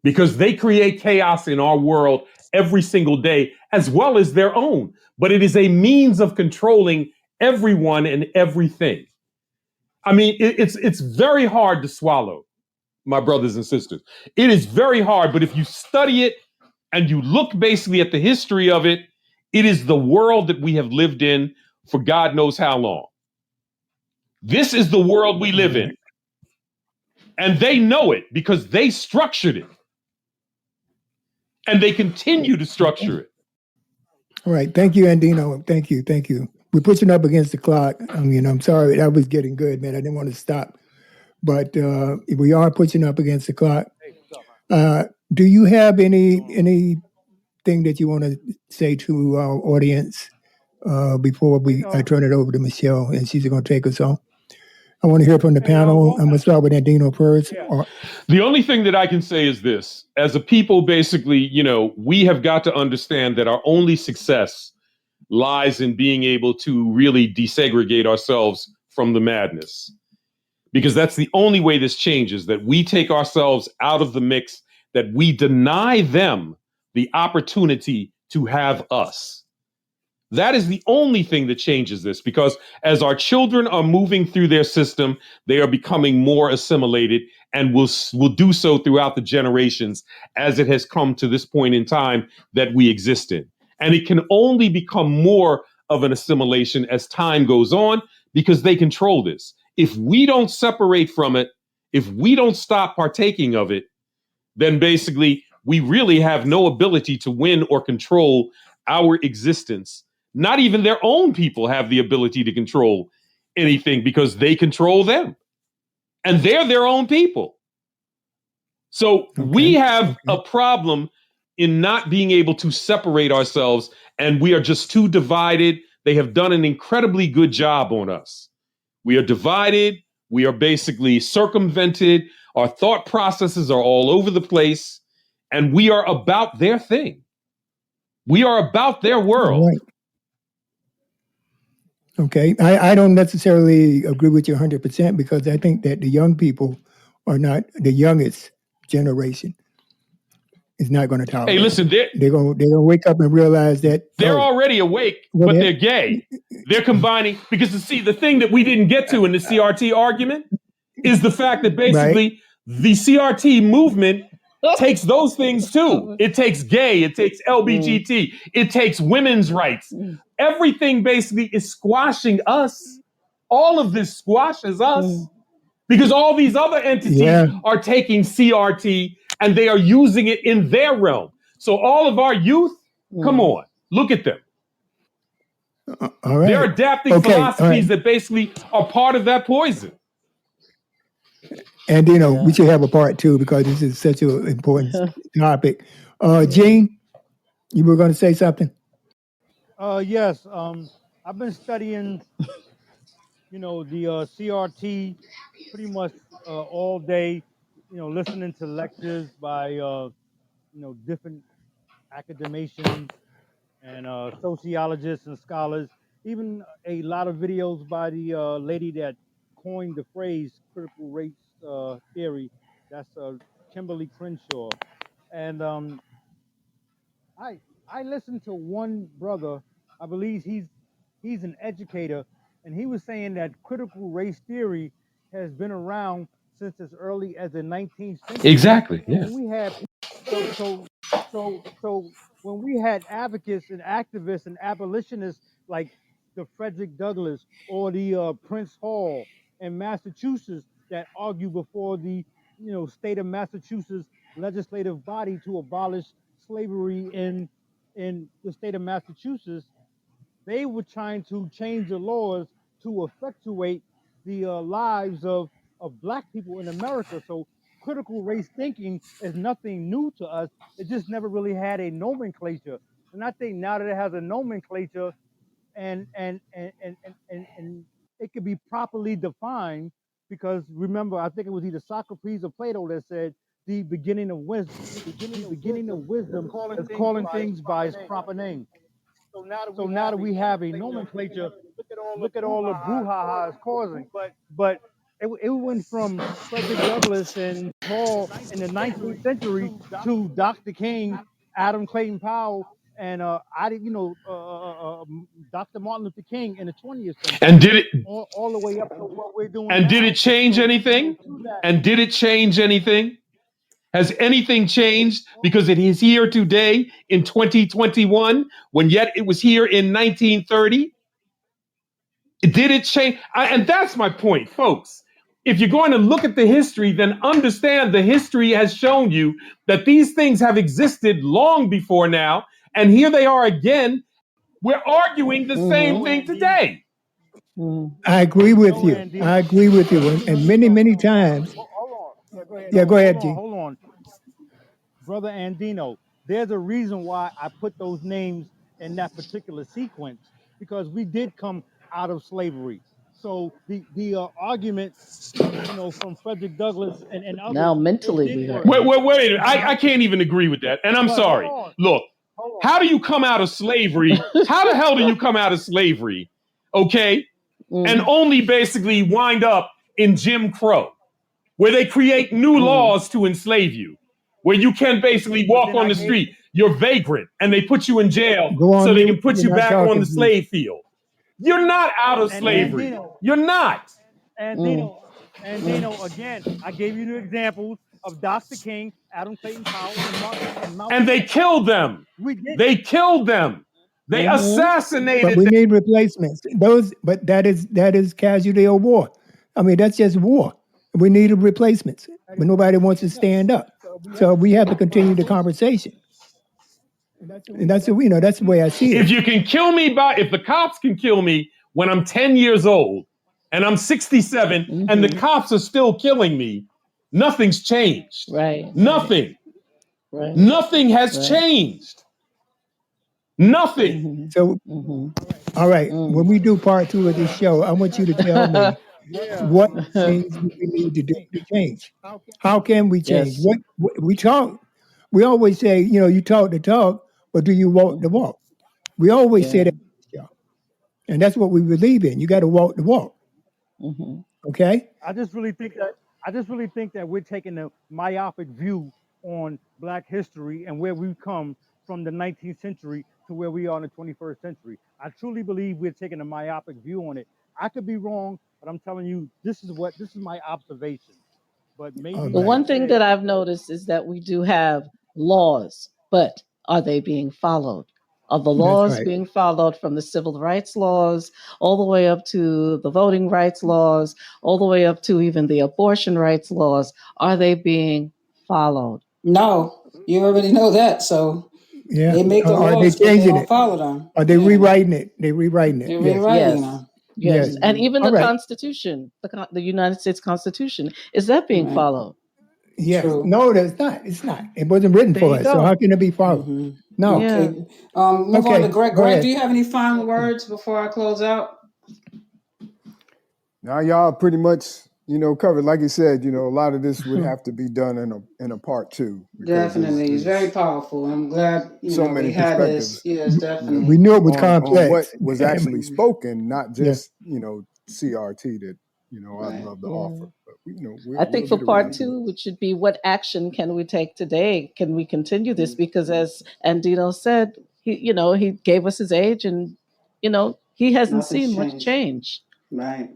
because they create chaos in our world every single day, as well as their own. But it is a means of controlling everyone and everything. I mean, it's very hard to swallow, my brothers and sisters. It is very hard, but if you study it and you look basically at the history of it, it is the world that we have lived in for God knows how long. This is the world we live in. And they know it because they structured it. And they continue to structure it. All right. Thank you, Andino. Thank you. Thank you. We're pushing up against the clock. I'm sorry. That was getting good, man. I didn't want to stop. But we are pushing up against the clock. Do you have anything that you want to say to our audience before I turn it over to Michelle and she's going to take us on? I want to hear from the panel. I'm going to start with Andino first. The only thing that I can say is this. As a people, basically, we have got to understand that our only success lies in being able to really desegregate ourselves from the madness. Because that's the only way this changes, that we take ourselves out of the mix, that we deny them the opportunity to have us. That is the only thing that changes this, because as our children are moving through their system, they are becoming more assimilated and will do so throughout the generations as it has come to this point in time that we exist in. And it can only become more of an assimilation as time goes on because they control this. If we don't separate from it, if we don't stop partaking of it, then basically we really have no ability to win or control our existence. Not even their own people have the ability to control anything because they control them. And they're their own people. So we have a problem in not being able to separate ourselves, and we are just too divided. They have done an incredibly good job on us. We are divided. We are basically circumvented. Our thought processes are all over the place, and we are about their thing. We are about their world. Right. Okay. I don't necessarily agree with you 100% because I think that the young people are not the youngest generation. Is not going to tolerate. Hey, listen, they're going to wake up and realize that they're already awake, but they're gay. They're combining because the thing that we didn't get to in the CRT argument is the fact that basically the CRT movement takes those things too. It takes gay, it takes LGBT, it takes women's rights. Everything basically is squashing us. All of this squashes us because all these other entities are taking CRT and they are using it in their realm. So all of our youth, come on, look at them. All right. They're adapting philosophies that basically are part of that poison. And, we should have a part two because this is such an important topic. Gene, you were going to say something? Yes. I've been studying, the CRT pretty much all day, listening to lectures by, different academicians and sociologists and scholars, even a lot of videos by the lady that coined the phrase critical race theory. That's Kimberlé Crenshaw. And I listened to one brother, I believe he's an educator, and he was saying that critical race theory has been around since as early as the 19th century. Exactly. Yeah. And we had so when we had advocates and activists and abolitionists like the Frederick Douglass or the Prince Hall in Massachusetts that argued before the state of Massachusetts legislative body to abolish slavery in the state of Massachusetts, they were trying to change the laws to effectuate the lives of black people in America. So critical race thinking is nothing new to us. It just never really had a nomenclature. And I think now that it has a nomenclature and it could be properly defined, because remember, I think it was either Socrates or Plato that said the beginning of wisdom is calling things by its proper name. So now that we have a nomenclature, look at all the brouhaha it's causing. But it went from Frederick Douglass and Paul in the 19th century to Dr. King, Adam Clayton Powell, and Dr. Martin Luther King in the 20th century, And did it all the way up to what we're doing and now. did it change So anything? to that, And did it change anything? Has anything changed? Because it is here today in 2021, when yet it was here in 1930. Did it change? And that's my point, folks. If you're going to look at the history, then understand the history has shown you that these things have existed long before now. And here they are again. We're arguing the same thing today. I agree with no, you. Andy. I agree with you. And many times. Hold on. Yeah, go ahead. Yeah, go ahead, G. Hold on. Brother Andino, there's a reason why I put those names in that particular sequence, because we did come out of slavery. So the argument, from Frederick Douglass and others, Now mentally it we did are. work. Wait. I can't even agree with that. And I'm But sorry. hold on. Look, how do you come out of slavery? How the hell do you come out of slavery? Okay. And only basically wind up in Jim Crow, where they create new laws to enslave you, where you can basically walk on the street. You're vagrant, and they put you in jail Go on so they mute. can put You're you not back on talking, the G. slave field. You're not out of And slavery. Andino, You're not. Andino, again, I gave you the examples of Dr. King, Adam Clayton Powell, and Malcolm And they X. killed them. We did. They killed them. They But assassinated we them. need replacements. But that is casualty of war. I mean, that's just war. We need replacements, but nobody wants to stand up. So we have to continue the conversation. And that's the way I see If it. you can kill me if the cops can kill me when I'm 10 years old and I'm 67 and the cops are still killing me, nothing's changed. Right. Nothing. Right. Nothing has changed. Nothing. So, all right, when we do part 2 of this show, I want you to tell me what things we need to do to change. How can we change? Yes. What we talk, we always say, you talk the talk, but do you walk the walk? We always say that, and that's what we believe in. You got to walk the walk. Okay. I just really think that we're taking a myopic view on Black history and where we've come from the 19th century to where we are in the 21st century. I truly believe we're taking a myopic view on it. I could be wrong, but I'm telling you, this is my observation. But maybe The one thing that I've noticed is that we do have laws, but are they being followed? Are the laws being followed, from the civil rights laws all the way up to the voting rights laws, all the way up to even the abortion rights laws? Are they being followed? No, you already know that. So Yeah. they make the Are they laws, but they changing don't it? follow them. Are they rewriting it? They're rewriting it. They're Yes. rewriting Yes. them. Yes. Yes. And even All the right. Constitution, the United States Constitution, is that being Right. followed? Yes. True. No, that's not. It's not. It wasn't written There for you us. So go. how can it be followed? hmm No. Yeah. Okay. Move on to Greg. Go Greg, ahead. do you have any final words before I close out? Now y'all pretty much, covered. Like you said, a lot of this would have to be done in a part 2. because Definitely. It's very there's powerful. I'm glad so many we had perspectives, this. Yes, definitely. We knew it was on complex. what was actually spoken, not Yeah. just CRT that I'd love to offer. But I think we'll for get around part to 2, which should be, what action can we take today? Can we continue this? Because as Andino said, he gave us his age, and he hasn't Nothing's seen much changed. change. Right.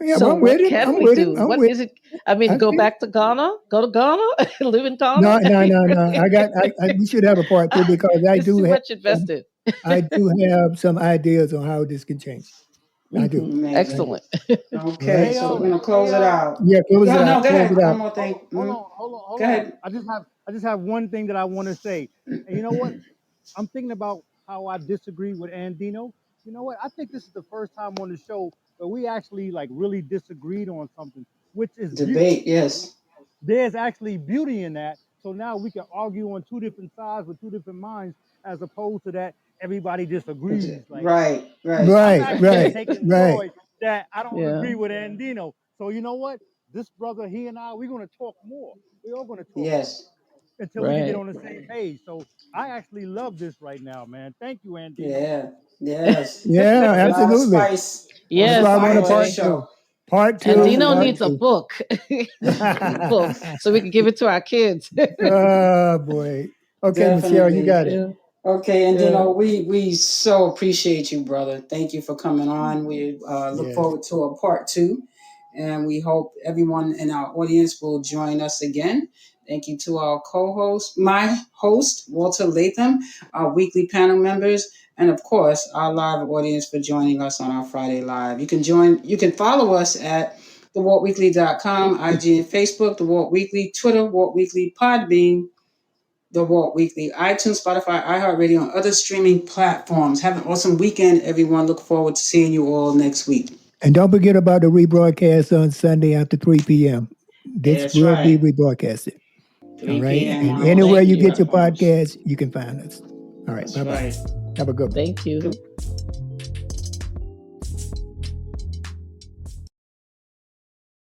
Yeah, So I'm with what it. can I'm we with it. do? I'm What with is it? I mean, I go see. back to Ghana? Go to Ghana? Live in Ghana? No. I mean, really? We should have a part 2 because I It's do too have much invested. some ideas on how this can change. I do. Amazing. Excellent. Okay, Right. so we're gonna close it out. Yeah, close it No, out. go Close ahead. it One out. more thing. Hold Go on. ahead. I just have one thing that I want to say. And you know what? I'm thinking about how I disagree with Andino. You know what? I think this is the first time on the show but we actually like really disagreed on something, which is Debate, yes. there's actually beauty in that. So now we can argue on two different sides with two different minds, as opposed to that everybody disagrees. Like Right. I'm Right, actually right, taking right. joy that I don't Yeah. agree with Andino. So you know what? This brother, he and I, we're gonna talk more. We're all gonna talk more Yes. until we can get Right. on the same page. So I actually love this right now, man. Thank you, Andino. Yeah. Yes. Yeah, A lot of absolutely. spice. That's Yes, why I want a Fire to the part boy. show. two. Part two. Andino Part needs a two. book. Book, so we can give it to our kids. Oh boy. Okay, Michelle, you Definitely. got it. Yeah. Okay, and Yeah. we so appreciate you, brother. Thank you for coming on. We look Yes. forward to a part 2, and we hope everyone in our audience will join us again. Thank you to our co-host, my host, Walter Latham, our weekly panel members, and of course, our live audience for joining us on our Friday Live. You can follow us at thewaltweekly.com, IG and Facebook, The Walt Weekly, Twitter, Walt Weekly, Podbean, The Walt Weekly, iTunes, Spotify, iHeartRadio, and other streaming platforms. Have an awesome weekend, everyone. Look forward to seeing you all next week. And don't forget about the rebroadcast on Sunday after 3 p.m. This That's will be right. rebroadcasted. 3 All right. p.m. And on anywhere all you get your platforms. podcast, you can find us. All right. That's Bye bye. right. Have a good one. Thank you.